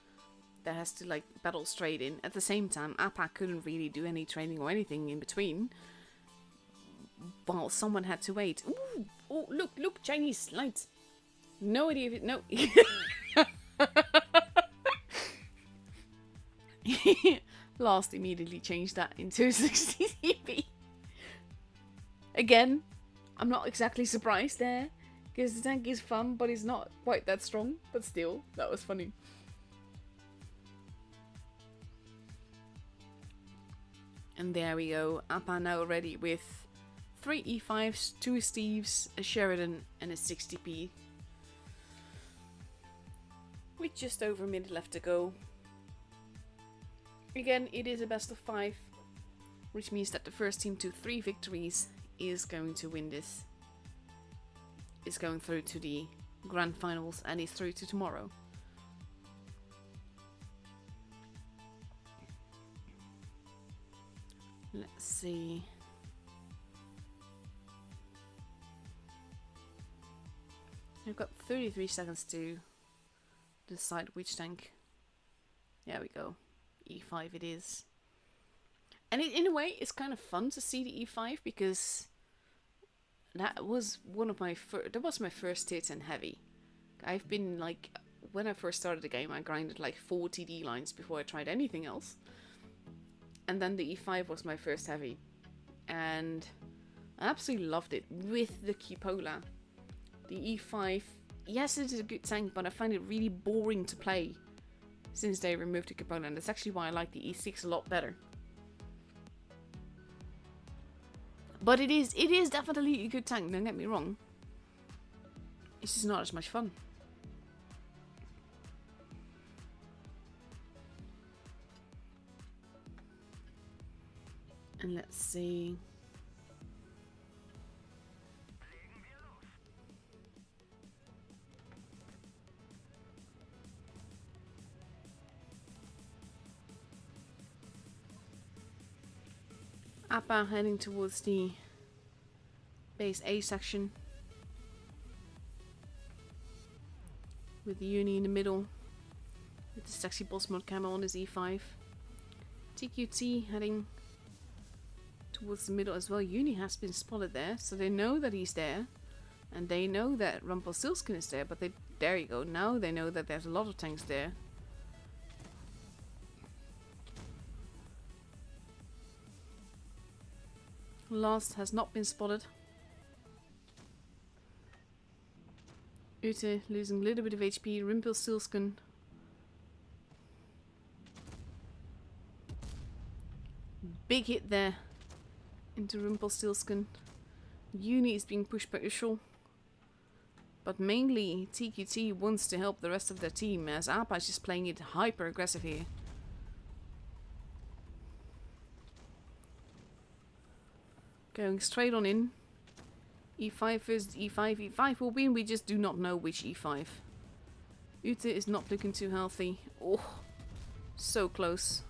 A: That has to like battle straight in. At the same time, Abba couldn't really do any training or anything in between. while someone had to wait. Ooh, oh, look, Chinese lights. No idea if it, no. Last immediately changed that into 60 CP. Again, I'm not exactly surprised there, because the tank is fun, but it's not quite that strong. But still, that was funny. And there we go. Abba now ready with 3 E5s, 2 Steves, a Sheridan, and a 60p. With just over a minute left to go. Again, it is a best of 5, which means that the first team to 3 victories is going to win this. Is going through to the grand finals and is through to tomorrow. Let's see. I've got 33 seconds to decide which tank. There we go. E5 it is. And in a way, it's kind of fun to see the E5 because that was one of my that was my first tier 10 heavy. I've been like, when I first started the game, I grinded like 4 TD lines before I tried anything else. And then the E5 was my first heavy. And I absolutely loved it with the cupola. The E5, yes, it is a good tank, but I find it really boring to play since they removed the cupola. And that's actually why I like the E6 a lot better. But it is definitely a good tank, don't get me wrong. It's just not as much fun. And let's see. Abba heading towards the base A section. With the Uni in the middle. With the sexy boss mod camo on his E5. TQT heading towards the middle as well. Uni has been spotted there, so they know that he's there. And they know that Rumpelstiltskin is there, but there you go. Now they know that there's a lot of tanks there. Last has not been spotted. Ute losing a little bit of HP. Rumpelstiltskin. Big hit there into Rumpelstiltskin. Uni is being pushed by Ushel. But mainly TQT wants to help the rest of their team, as Abba is just playing it hyper aggressive here. Going straight on in. E5 versus E5. E5 will win, we just do not know which E5. Ute is not looking too healthy. Oh, so close.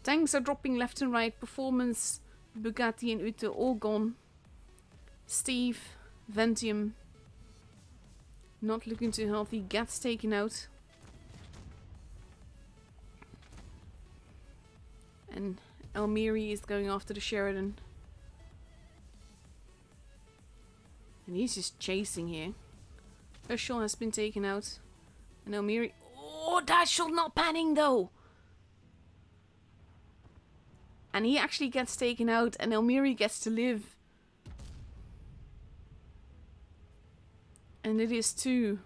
A: Tanks are dropping left and right. Performance, Bugatti and Ute all gone. Steve, Ventium, not looking too healthy. Gats taken out. And Elmiri is going after the Sheridan. And he's just chasing here. Ushel has been taken out. And Elmiri... Oh, Dashel not panning though! And he actually gets taken out and Elmiri gets to live. And it is 2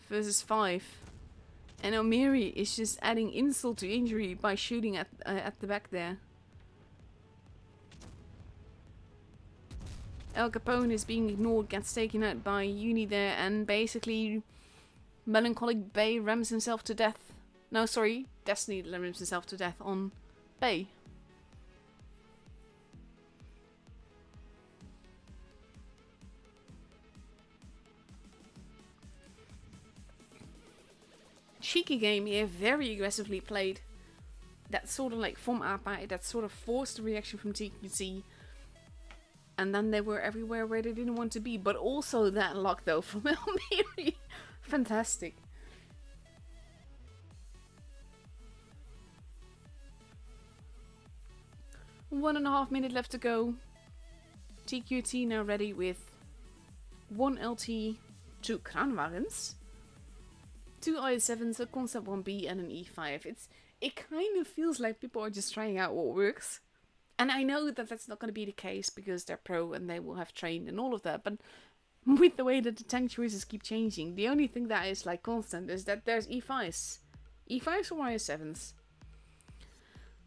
A: versus 5. And Elmiri is just adding insult to injury by shooting at the back there. El Capone is being ignored, gets taken out by Uni there, and basically Melancholic Bay rams himself to death. No, sorry, Destiny rams himself to death on Bay. Cheeky game here, very aggressively played. That sort of like from Abba, that sort of forced the reaction from TQT. And then they were everywhere where they didn't want to be. But also that luck though from Elmiri. Fantastic. 1.5 minutes left to go. TQT now ready with 1 LT, 2 Kranwagens, 2 IS7s, a Concept 1B and an E5. It kind of feels like people are just trying out what works. And I know that that's not going to be the case because they're pro and they will have trained and all of that. But with the way that the tank choices keep changing, the only thing that is like constant is that there's E5s. E5s or IS7s.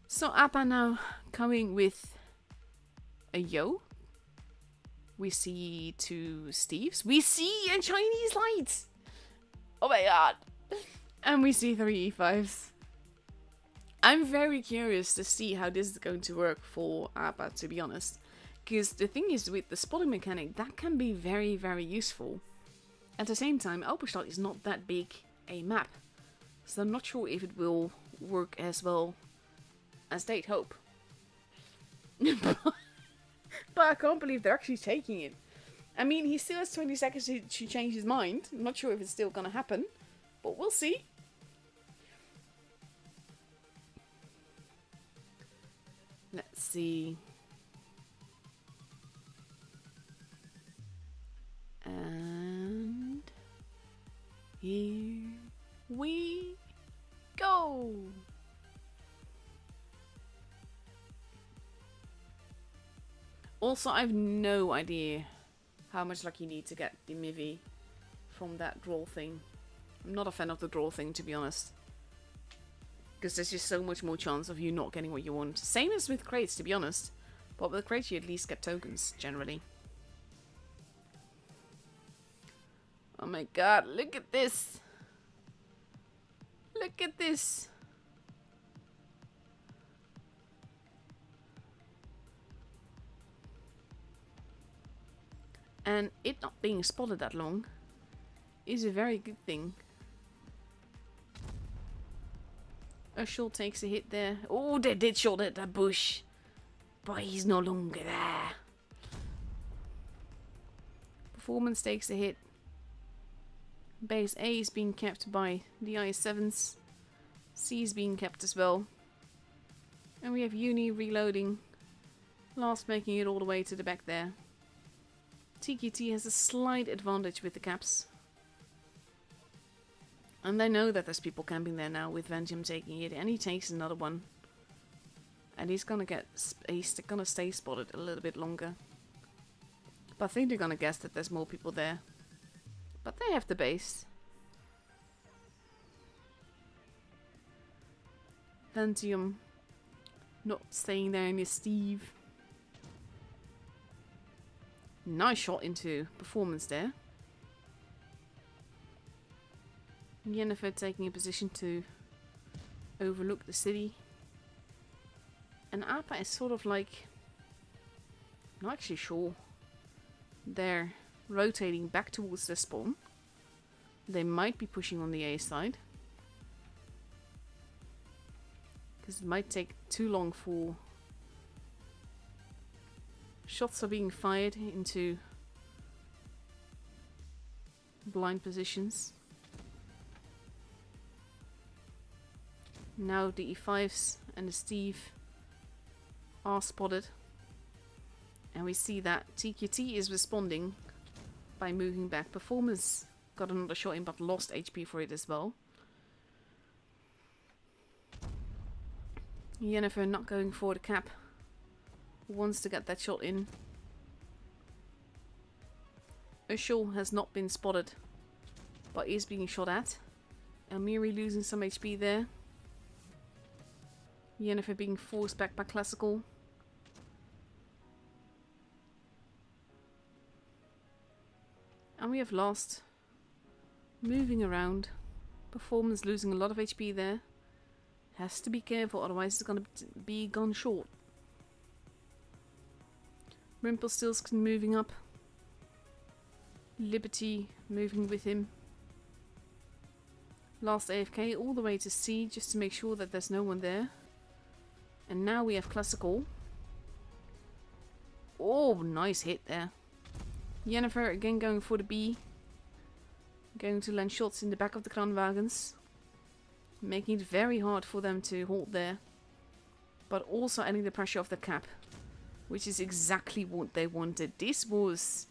A: So Abba now coming with a Yo. We see 2 Steves. We see a Chinese light! Oh my god! And we see 3 E5s. I'm very curious to see how this is going to work for Abba, to be honest. Because the thing is, with the spotting mechanic, that can be very, very useful. At the same time, Alpenstadt is not that big a map. So I'm not sure if it will work as well as they'd hope. But I can't believe they're actually taking it. I mean, he still has 20 seconds to change his mind. I'm not sure if it's still gonna happen. But we'll see. Let's see. And here we go. Also, I have no idea how much luck you need to get the Mivi from that draw thing. I'm not a fan of the draw thing, to be honest. Because there's just so much more chance of you not getting what you want. Same as with crates, to be honest. But with crates you at least get tokens, generally. Oh my god, look at this! Look at this! And it not being spotted that long is a very good thing. Ushul takes a hit there. Oh, they did shot at that bush. But he's no longer there. Performance takes a hit. Base A is being kept by the IS7s. C is being kept as well. And we have Uni reloading. Last making it all the way to the back there. TQT has a slight advantage with the caps. And they know that there's people camping there now with Vengeum taking it, and he takes another one. And he's gonna stay spotted a little bit longer. But I think they're gonna guess that there's more people there. But they have the base. Vengeum not staying there in his Steve. Nice shot into performance there. Yennefer taking a position to overlook the city. And Abba is sort of like... I'm not actually sure. They're rotating back towards the spawn. They might be pushing on the A side. Because it might take too long for... Shots are being fired into blind positions. Now the E5s and the Steve are spotted. And we see that TQT is responding by moving back. Performance got another shot in but lost HP for it as well. Yennefer not going for the cap. Wants to get that shot in. Ushul has not been spotted but is being shot at. Elmiri losing some HP there. Yennefer being forced back by Classical. And we have lost. Moving around. Performance losing a lot of HP there. Has to be careful, otherwise it's going to be gone short. Rumpelstiltskin moving up. Liberty moving with him. Last AFK all the way to C just to make sure that there's no one there. And now we have Classical. Oh, nice hit there. Yennefer again going for the B. Going to land shots in the back of the Kranwagens. Making it very hard for them to hold there. but also adding the pressure of the cap, which is exactly what they wanted. This was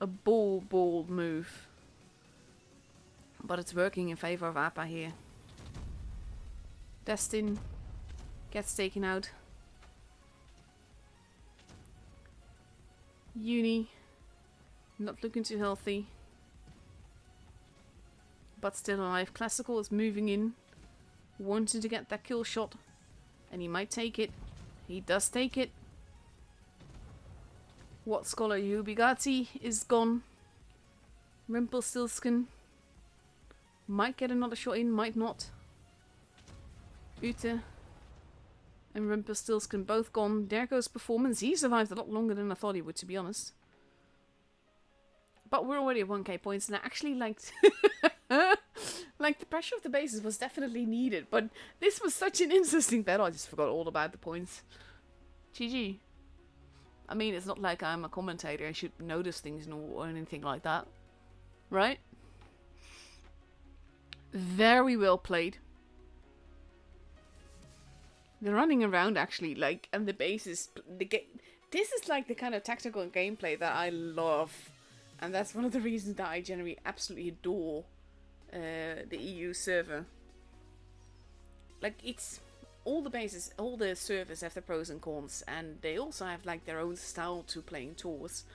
A: a bold move, but it's working in favor of Abba here. Destin gets taken out. Uni, not looking too healthy, but still alive. Classical is moving in, wanting to get that kill shot, and he might take it. He does take it. What Scholar Ubigati is gone. Rumpelstiltskin might get another shot in, might not. Ute and Rumpelstiltskin both gone. There goes Performance. He survived a lot longer than I thought he would, to be honest. But we're already at 1k points, and I actually liked... like, the pressure of the bases was definitely needed, but this was such an interesting battle, I just forgot all about the points. GG. I mean, it's not like I'm a commentator, I should notice things or anything like that. Right? Very well played. They're running around, actually, like, and the bases... This is like the kind of tactical gameplay that I love. And that's one of the reasons that I generally absolutely adore the EU server. Like, it's all the bases, all the servers have their pros and cons, and they also have like their own style to playing tours.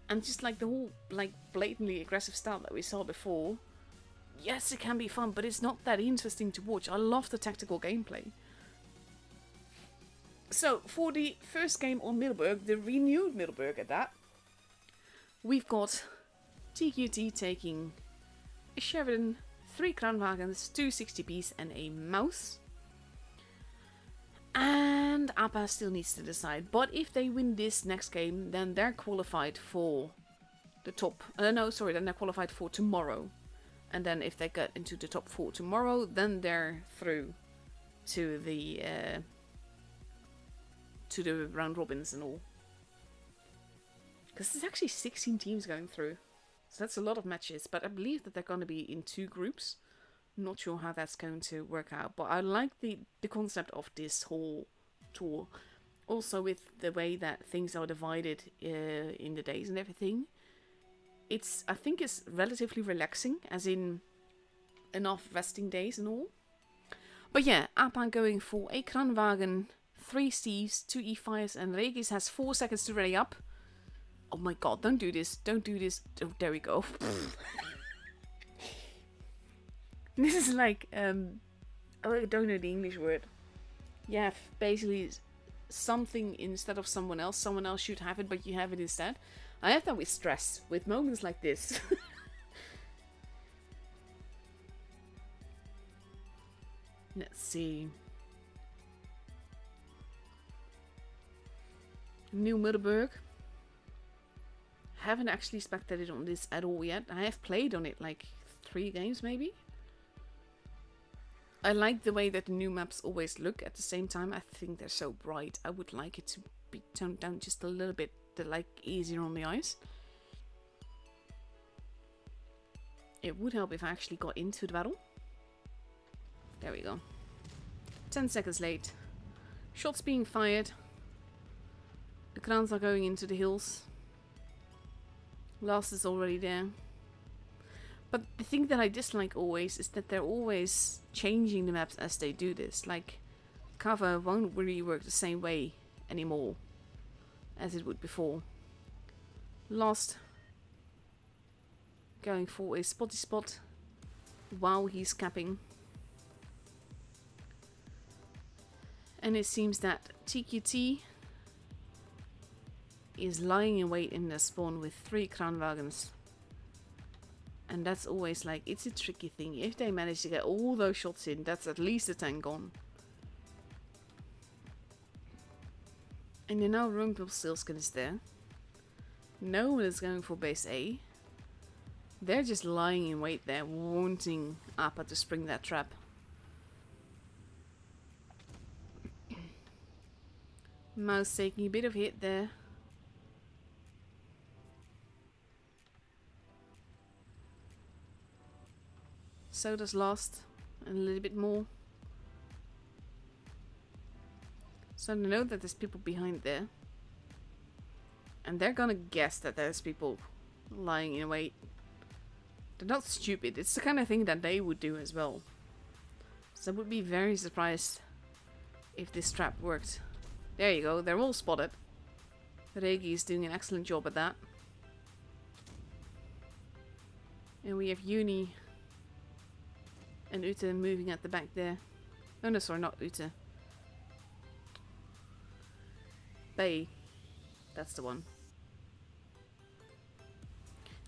A: And just like the whole like blatantly aggressive style that we saw before, yes, it can be fun, but it's not that interesting to watch. I love the tactical gameplay. So for the first game on Middelburg, the renewed Middelburg at that, we've got TQT taking a Sheridan, 3 Kranwagens, 2 60Ps and a mouse. And Abba still needs to decide. But if they win this next game, then they're qualified for the top... then they're qualified for tomorrow. And then if they get into the top 4 tomorrow, then they're through to the round robins and all. Because there's actually 16 teams going through. So that's a lot of matches. But I believe that they're going to be in 2 groups. Not sure how that's going to work out. But I like the concept of this whole tour. Also with the way that things are divided in the days and everything. I think it's relatively relaxing. As in enough resting days and all. But yeah, Abba going for a Kranwagen, 3 Steves, 2 E5s, and Regis has 4 seconds to ready up. Oh my god, don't do this. Don't do this. Oh, there we go. This is like, I don't know the English word. You have basically something instead of someone else. Someone else should have it, but you have it instead. I have that with stress, with moments like this. Let's see. New Middelburg. Haven't actually spectated on this at all yet. I have played on it like 3 games maybe. I like the way that the new maps always look. At the same time, I think they're so bright. I would like it to be toned down just a little bit, to like easier on the eyes. It would help if I actually got into the battle. There we go. 10 seconds late. Shots being fired. The crowns are going into the hills. Last is already there. But the thing that I dislike always is that they're always changing the maps as they do this. Like, cover won't really work the same way anymore as it would before. Last, going for a spotty spot while he's capping. And it seems that TQT is lying in wait in the spawn with 3 Kranwagens. And that's always like, it's a tricky thing. If they manage to get all those shots in, that's at least a 10 gone. And you know Rumpelstiltskin is there. No one is going for base A. They're just lying in wait there, wanting Abba to spring that trap. Mouse taking a bit of hit there. So does Last, and a little bit more. So they know that there's people behind there. And they're gonna guess that there's people lying in wait. They're not stupid. It's the kind of thing that they would do as well. So I would be very surprised if this trap worked. There you go. They're all spotted. Regi is doing an excellent job at that. And we have Uni and Ute moving at the back there. Oh no, sorry, not Ute. Bay. That's the one.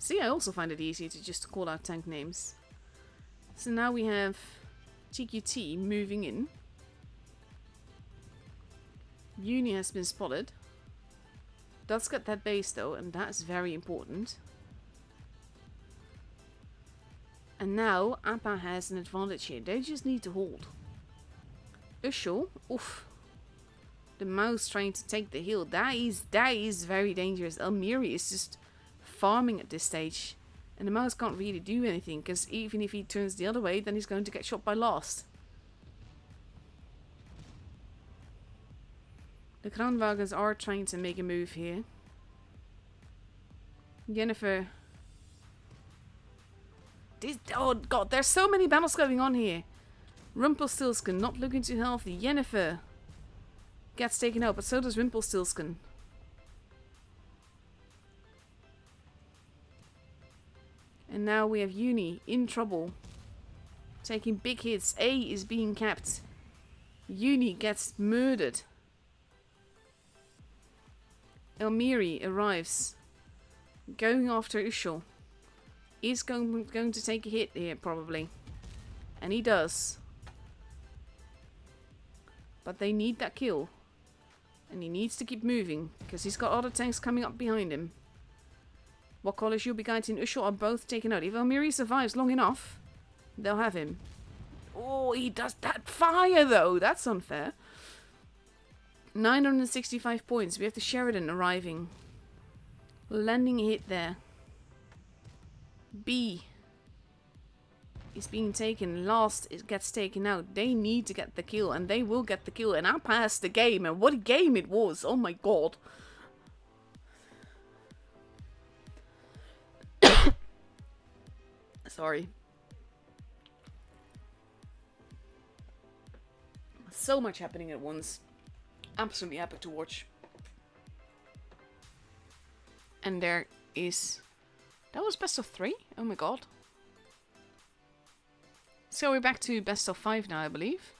A: See, I also find it easy to just call out tank names. So now we have TQT moving in. Uni has been spotted. Does get that base though, and that's very important. And now Abba has an advantage here. They just need to hold. Ushul, oof. The mouse trying to take the hill. That is very dangerous. Almiri is just farming at this stage. And the mouse can't really do anything, because even if he turns the other way, then he's going to get shot by last. The Kranwagens are trying to make a move here. Jennifer. Oh god, there's so many battles going on here. Rumpelstiltskin not looking too healthy. Jennifer gets taken out, but so does Rumpelstiltskin. And now we have Uni in trouble. Taking big hits. A is being capped. Uni gets murdered. Elmiri arrives. Going after Ushul. He's going to take a hit here, probably. And he does. But they need that kill. And he needs to keep moving, because he's got other tanks coming up behind him. What college you'll be guiding Ushul are both taken out. If Elmiri survives long enough, they'll have him. Oh, he does that fire though. That's unfair. 965 points. We have the Sheridan arriving. Landing a hit there. B is being taken. Last it gets taken out. They need to get the kill, and they will get the kill. And I passed the game, and what a game it was. Oh my god. Sorry. So much happening at once. Absolutely epic to watch. And there is... That was best of 3? Oh my god. So we're back to best of 5 now, I believe.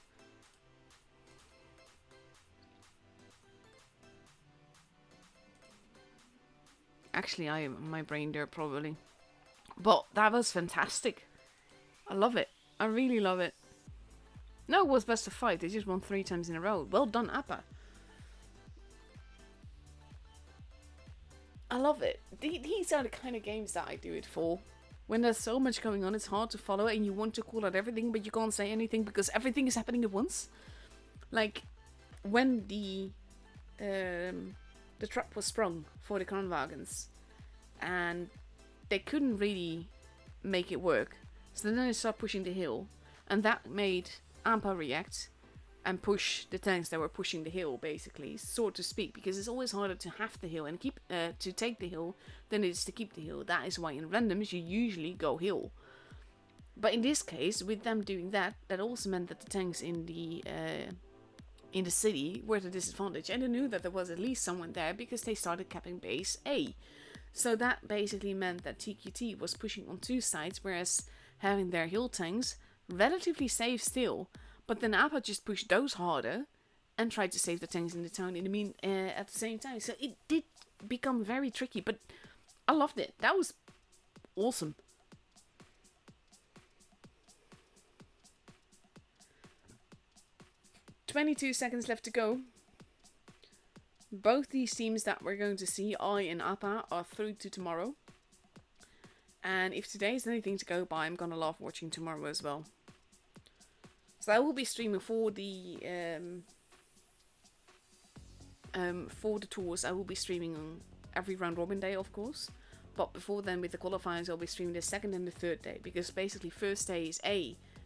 A: Actually, I am my brain there probably. But that was fantastic. I love it. I really love it. No, it was best of 5. They just won 3 times in a row. Well done, Abba. I love it. These are the kind of games that I do it for. When there's so much going on, it's hard to follow and you want to call out everything, but you can't say anything because everything is happening at once. Like, when the trap was sprung for the Kranwagens, and they couldn't really make it work. So then they started pushing the hill, and that made Abba react and push the tanks that were pushing the hill, basically, so to speak, because it's always harder to have the hill and keep to take the hill than it is to keep the hill. That is why in randoms you usually go hill. But in this case, with them doing that, that also meant that the tanks in the city were at a disadvantage, and they knew that there was at least someone there because they started capping base A. So that basically meant that TQT was pushing on 2 sides, whereas having their hill tanks relatively safe still. But then Abba just pushed those harder and tried to save the tanks in the town at the same time. So it did become very tricky, but I loved it. That was awesome. "22 seconds left to go. Both these teams that we're going to see, I and Abba, are through to tomorrow. And if today's anything to go by, I'm gonna love watching tomorrow as well. So I will be streaming for the tours. I will be streaming on every round robin day, of course. But before then, with the qualifiers, I'll be streaming the 2nd and the 3rd day, because basically first day is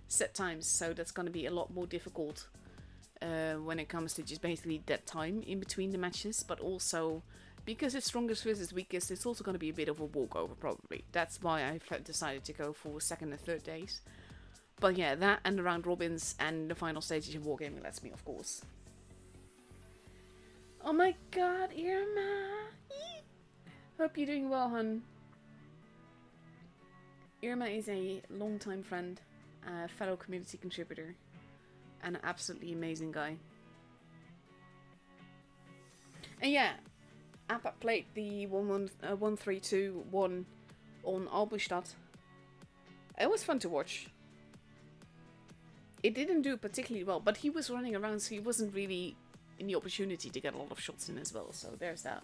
A: set times, so that's going to be a lot more difficult when it comes to just basically dead time in between the matches, but also because it's strongest versus weakest, it's also going to be a bit of a walkover probably. That's why I decided to go for second and third days. But yeah, that and the round robins and the final stages of Wargaming lets me, of course. Oh my god, Irma! Hope you're doing well, hun. Irma is a long-time friend, fellow community contributor, and an absolutely amazing guy. And yeah, Abba played the 1-3-2-1 on Albstadt. It was fun to watch. It didn't do particularly well, but he was running around, so he wasn't really in the opportunity to get a lot of shots in as well, so there's that.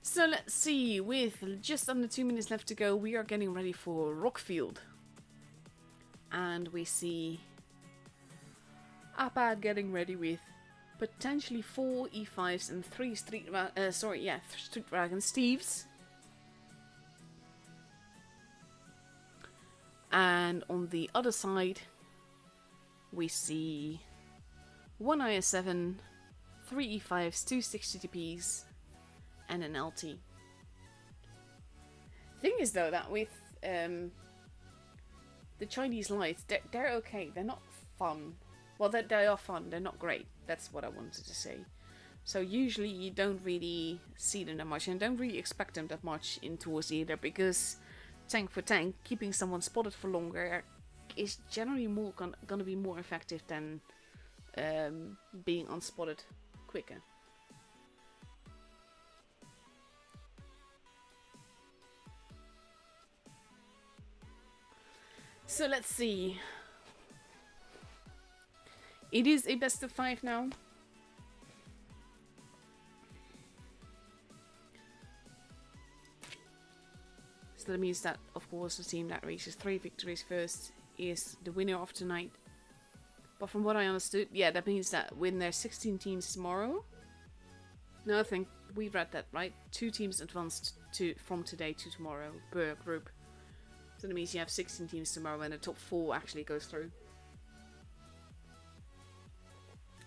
A: So let's see, with just under 2 minutes left to go, we are getting ready for Rockfield. And we see Abba getting ready with potentially 4 E5s and 3 Street Dragon Steves. And on the other side, we see 1 IS7, 3 E5s, 2 60TPs, and an LT. Thing is though that with the Chinese lights, they're okay. They're not fun. Well, they are fun. They're not great. That's what I wanted to say. So usually you don't really see them that much, and don't really expect them that much in tours either, because tank for tank, keeping someone spotted for longer is generally more gonna be more effective than being unspotted quicker. So let's see. It is a best of 5 now. So that means that, of course, the team that reaches 3 victories first is the winner of tonight. But from what I understood, yeah, that means that when there's 16 teams tomorrow... No, I think we read that, right? 2 teams advanced from today to tomorrow per group. So that means you have 16 teams tomorrow and the top 4 actually goes through.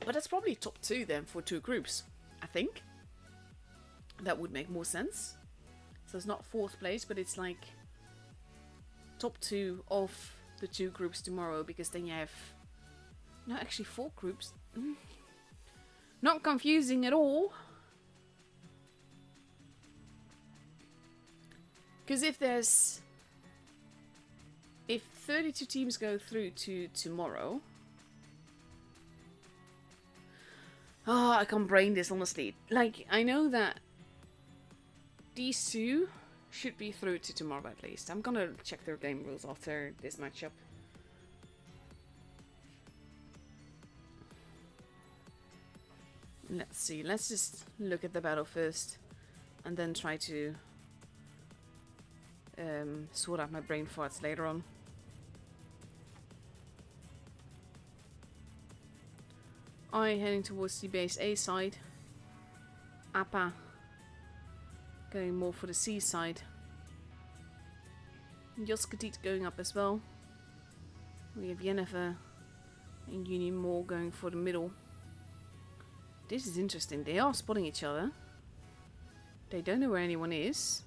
A: But that's probably top 2 then for 2 groups, I think. That would make more sense. So it's not 4th place, but it's like top 2 of the 2 groups tomorrow, because then you have... No, actually 4 groups. Not confusing at all. Because if 32 teams go through to tomorrow... Oh, I can't brain this, honestly. Like, I know that these 2 should be through to tomorrow at least. I'm gonna check their game rules after this matchup. Let's see, let's just look at the battle first and then try to sort out my brain farts later on. I heading towards the base A side. Abba going more for the C side. Joskatit going up as well. We have Yennefer and Uni more going for the middle. This is interesting. They are spotting each other. They don't know where anyone is.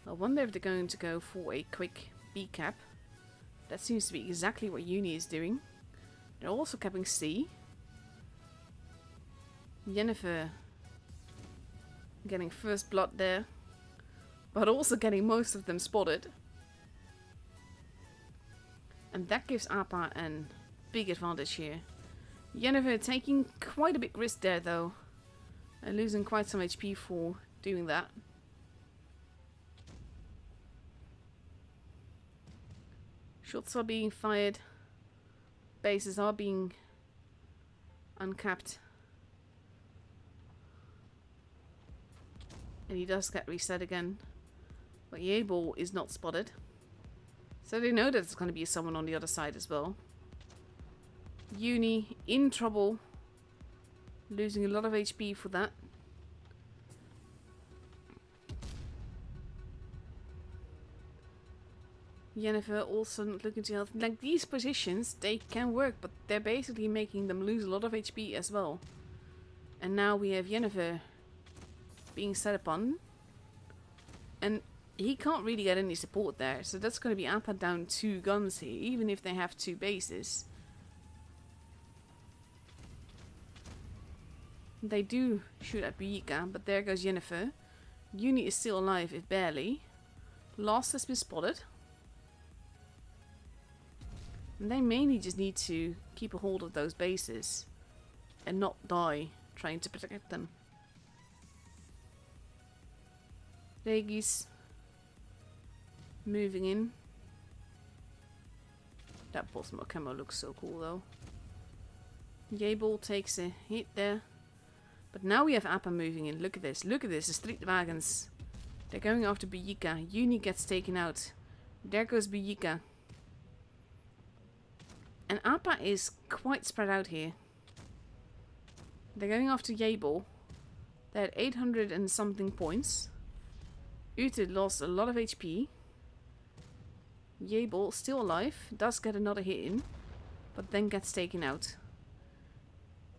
A: I wonder if they're going to go for a quick B cap. That seems to be exactly what Uni is doing. They're also capping C. Yennefer getting first blood there, but also getting most of them spotted. And that gives Abba a big advantage here. Yennefer taking quite a big risk there though, and losing quite some HP for doing that. Shots are being fired, bases are being uncapped. And he does get reset again. But Yebol is not spotted. So they know that there's going to be someone on the other side as well. Uni in trouble. Losing a lot of HP for that. Jennifer also not looking too healthy. Like, these positions, they can work, but they're basically making them lose a lot of HP as well. And now we have Jennifer being set upon. And he can't really get any support there. So that's going to be Abba down 2 guns here, even if they have 2 bases. They do shoot at Bujika, but there goes Jennifer. Uni is still alive, if barely. Lost has been spotted. And they mainly just need to keep a hold of those bases and not die trying to protect them. Regi's moving in. That Bosmo camo looks so cool though. Jabal takes a hit there. But now we have Abba moving in. Look at this. Look at this. The street wagons. They're going after Bujika. Uni gets taken out. There goes Bujika. And Abba is quite spread out here. They're going after Jabal. They're at 800 and something points. Ute lost a lot of HP. Jabal still alive. Does get another hit in. But then gets taken out.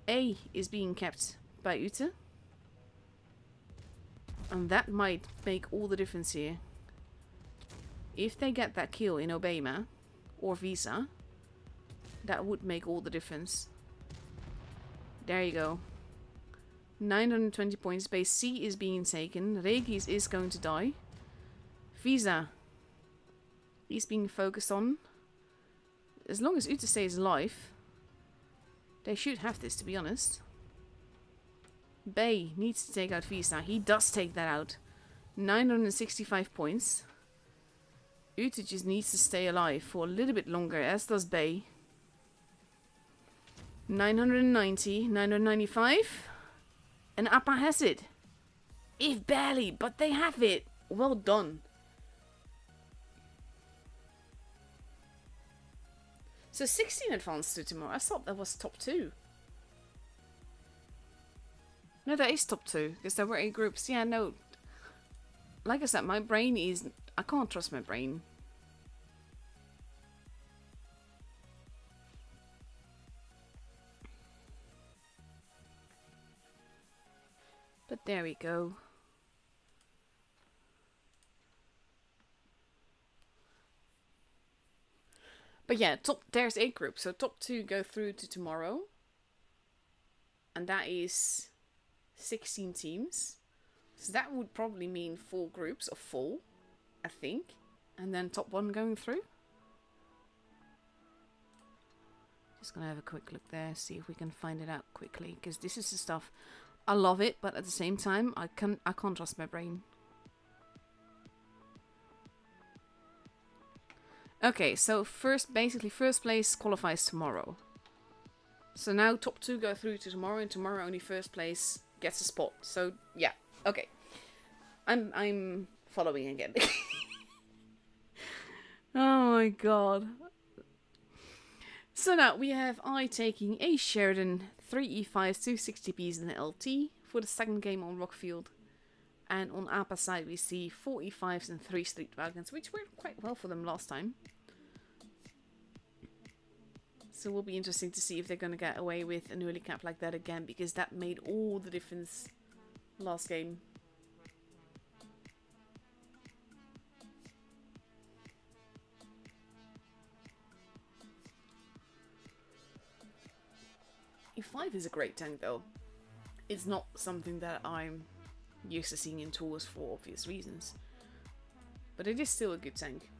A: A is being kept by Ute. And that might make all the difference here. If they get that kill in Obama or Visa, that would make all the difference. There you go. 920 points. Base C is being taken. Regis is going to die. Visa is being focused on. As long as Ute stays alive, they should have this, to be honest. Bay needs to take out Visa. He does take that out. 965 points. Ute just needs to stay alive for a little bit longer, as does Bay. 990, 995. And Abba has it. If barely, but they have it. Well done. So 16 advanced to tomorrow. I thought that was top 2. No, that is top 2. Because there were 8 groups. Yeah, no. Like I said, my brain is... I can't trust my brain. But there we go. But yeah, there's 8 groups. So top 2 go through to tomorrow. And that is 16 teams. So that would probably mean 4 groups of 4, I think. And then top 1 going through. Just gonna have a quick look there, see if we can find it out quickly. Because this is the stuff... I love it, but at the same time, I can't trust my brain. Okay, so basically first place qualifies tomorrow. So now top 2 go through to tomorrow, and tomorrow only first place gets a spot. So yeah, okay. I'm following again. Oh my god. So now we have I taking a Sheridan 3 E5s, 2 60Ps and an LT for the second game on Rockfield. And on Abba's side we see 4 E5s and 3 Street Wagons, which worked quite well for them last time. So it will be interesting to see if they're going to get away with an early cap like that again, because that made all the difference last game. E5 is a great tank though. It's not something that I'm used to seeing in tours for obvious reasons. But it is still a good tank.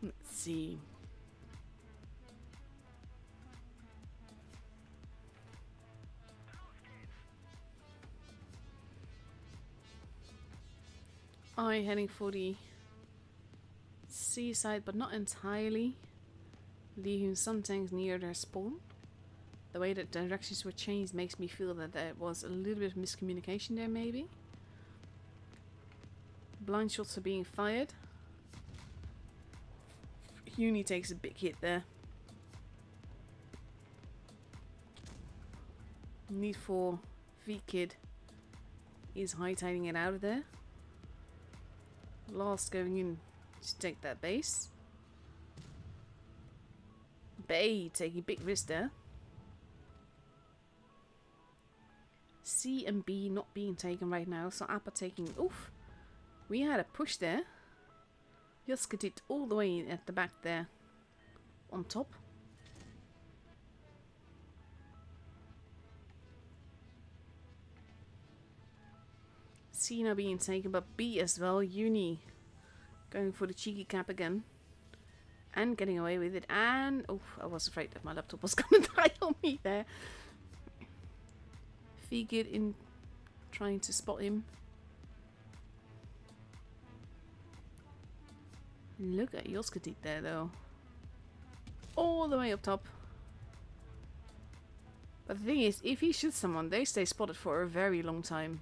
A: Let's see. I heading for the seaside, but not entirely. Leaving some tanks near their spawn. The way that directions were changed makes me feel that there was a little bit of miscommunication there, maybe. Blind shots are being fired. Uni takes a big hit there. Need for V-Kid is high-tiding it out of there. Last going in to take that base. Bay taking big risk there. C and B not being taken right now, so Abba taking... Oof! We had a push there. Yoskadit all the way at the back there. On top. C now being taken, but B as well. Uni going for the cheeky cap again. And getting away with it. And... Oh, I was afraid that my laptop was going to die on me there. Figured in trying to spot him. Look at Yoskadit there though. All the way up top. But the thing is, if he shoots someone, they stay spotted for a very long time.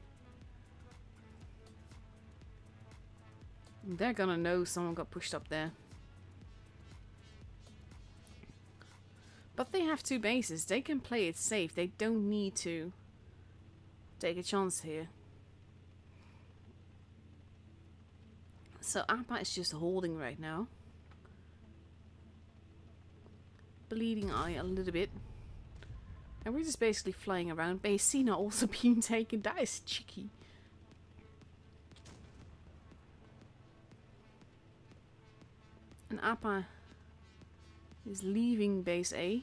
A: They're gonna know someone got pushed up there. But they have 2 bases. They can play it safe. They don't need to take a chance here. So Abba is just holding right now. Bleeding eye a little bit. And we're just basically flying around. Base C now also being taken. That is cheeky. And Abba is leaving base A.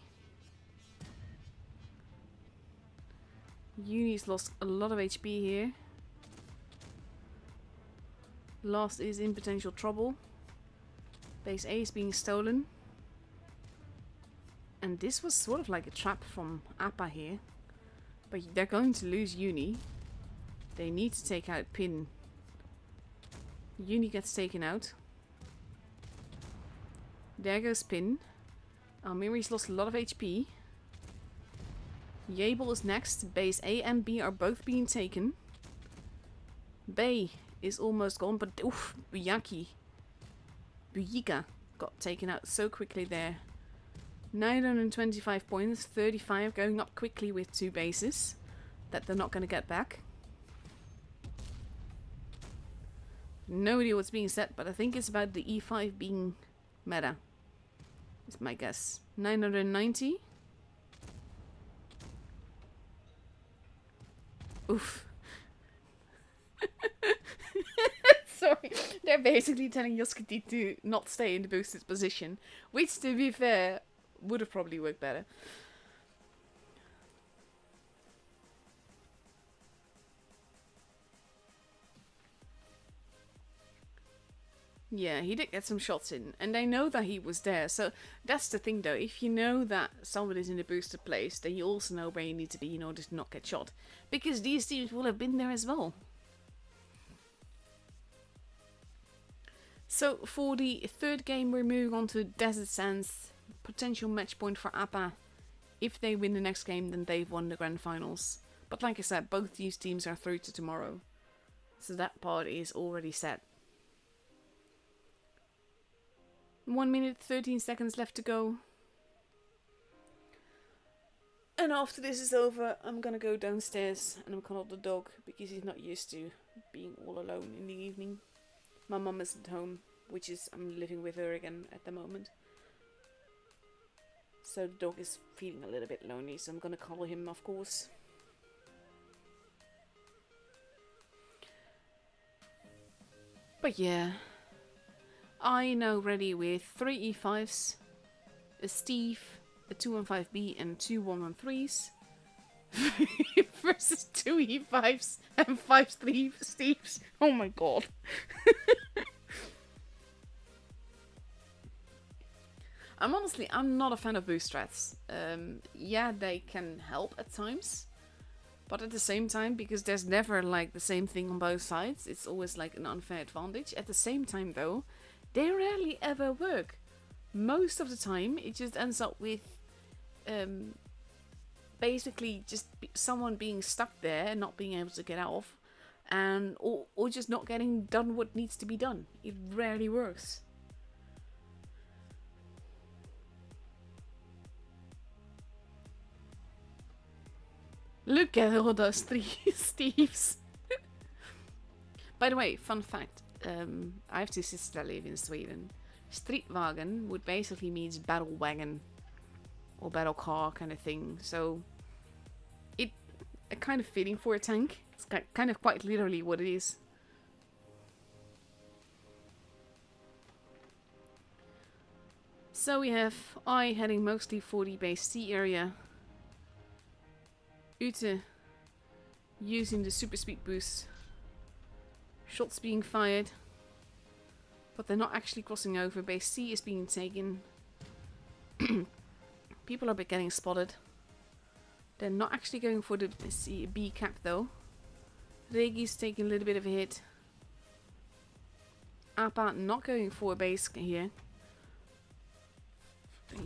A: Uni's lost a lot of HP here. Lost is in potential trouble. Base A is being stolen. And this was sort of like a trap from Abba here. But they're going to lose Uni. They need to take out Pin. Uni gets taken out. There goes Pin. Miri's lost a lot of HP. Yabel is next. Base A and B are both being taken. Bay is almost gone, but oof, Buyaki. Buyika got taken out so quickly there. 925 points, 35 going up quickly with 2 bases that they're not going to get back. No idea what's being said, but I think it's about the E5 being meta. Is my guess. 990. Oof. Sorry. They're basically telling Yoskadit to not stay in the boosted position. Which, to be fair, would have probably worked better. Yeah, he did get some shots in, and they know that he was there. So that's the thing though, if you know that someone is in a boosted place, then you also know where you need to be in order to not get shot. Because these teams will have been there as well. So for the 3rd game, we're moving on to Desert Sands. Potential match point for Abba. If they win the next game, then they've won the grand finals. But like I said, both these teams are through to tomorrow. So that part is already set. 1 minute, 13 seconds left to go. And after this is over, I'm gonna go downstairs and I'm calling the dog because he's not used to being all alone in the evening. My mum isn't home, which is I'm living with her again at the moment. So the dog is feeling a little bit lonely, so I'm gonna call him, of course. But yeah, I now ready with 3 E5s, a Steve, a 215B and 2 113s versus 2 E5s and 5 Steves. Oh my god. I'm not a fan of boost strats. Yeah, they can help at times. But at the same time, because there's never like the same thing on both sides, it's always like an unfair advantage. At the same time though, they rarely ever work. Most of the time, it just ends up with basically just someone being stuck there and not being able to get out, and or just not getting done what needs to be done. It rarely works. Look at all those three Steves. By the way, fun fact. I have two sisters that live in Sweden. Strijdwagen would basically means battle wagon. Or battle car kind of thing. So, it a kind of fitting for a tank. It's kind of quite literally what it is. So we have I heading mostly for the base C area. Ute using the super speed boost. Shots being fired. But they're not actually crossing over. Base C is being taken. People are getting spotted. They're not actually going for the B cap though. Regi's taking a little bit of a hit. Abba not going for a base here.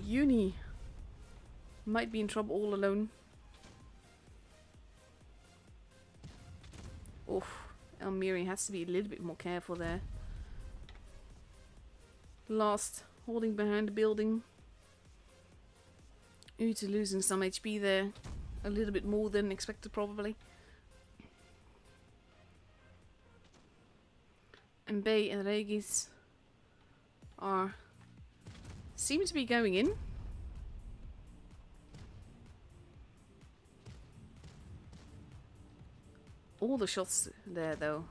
A: Uni might be in trouble all alone. Oof, Elmiri has to be a little bit more careful there. Last, holding behind the building. Ute losing some HP there. A little bit more than expected probably. And Bay and Regis seem to be going in. All the shots there though.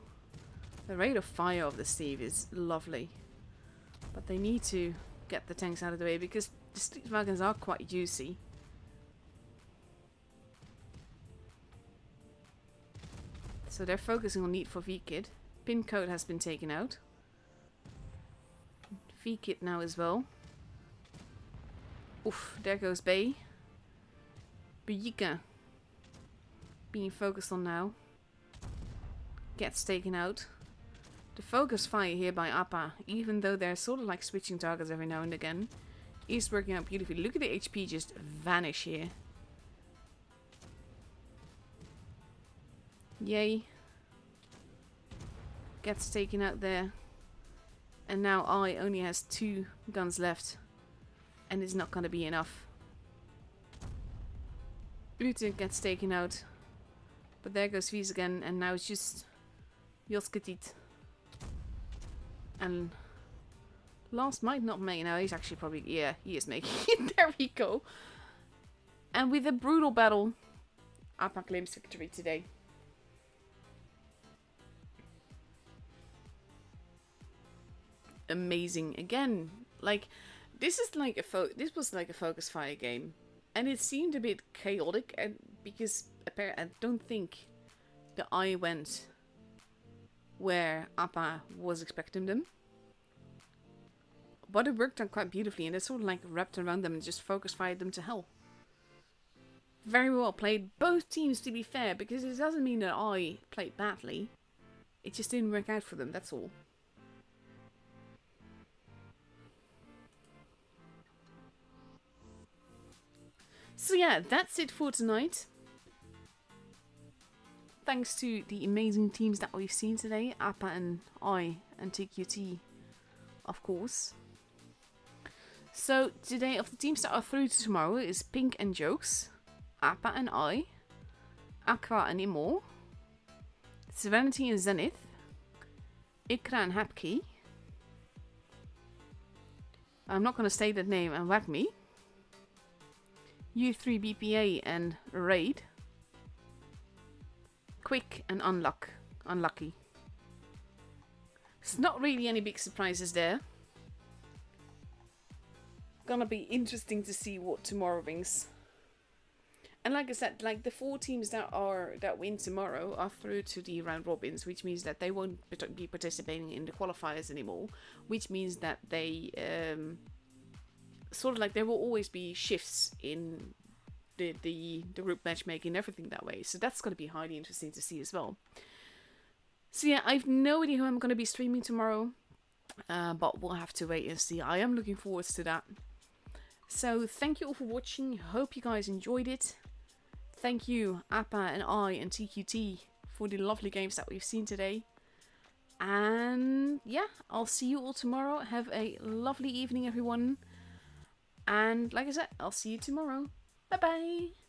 A: The rate of fire of the Steve is lovely. But they need to get the tanks out of the way because the street wagons are quite juicy. So they're focusing on need for V-Kit. Pin code has been taken out. V-Kit now as well. Oof, there goes Bay. Bujika being focused on now. Gets taken out. The focus fire here by Abba, even though they're sort of like switching targets every now and again, is working out beautifully. Look at the HP just vanish here. Yay. Gets taken out there. And now I only has 2 guns left. And it's not gonna be enough. Ute gets taken out. But there goes Vies again, and now it's just Josketit. And last might not make. No, he's actually probably, yeah, he is making it. There we go. And with a brutal battle, Abba claims victory today. Amazing. Again, like this is like this was like a focus fire game, and it seemed a bit chaotic, and because I don't think the eye went where Abba was expecting them. But it worked out quite beautifully, and it sort of like wrapped around them and just focus fired them to hell. Very well played, both teams to be fair, because it doesn't mean that I played badly. It just didn't work out for them, that's all. So yeah, that's it for tonight. Thanks to the amazing teams that we've seen today, Abba and I and TQT, of course. So today, of the teams that are through to tomorrow, is Pink and Jokes, Abba and I, Aqua and Imor, Serenity and Zenith, Ikra and Hapki. I'm not going to say that name, and Wagme. U3 BPA and Raid. Quick and Unlucky. It's not really any big surprises there. Gonna be interesting to see what tomorrow brings. And like I said, like the 4 teams that win tomorrow are through to the round robins, which means that they won't be participating in the qualifiers anymore. Which means that they sort of like there will always be shifts in the group matchmaking and everything that way. So that's going to be highly interesting to see as well. So yeah, I've no idea who I'm going to be streaming tomorrow. But we'll have to wait and see. I am looking forward to that. So thank you all for watching. Hope you guys enjoyed it. Thank you, Abba and I and TQT, for the lovely games that we've seen today. And yeah, I'll see you all tomorrow. Have a lovely evening, everyone. And like I said, I'll see you tomorrow. Bye bye.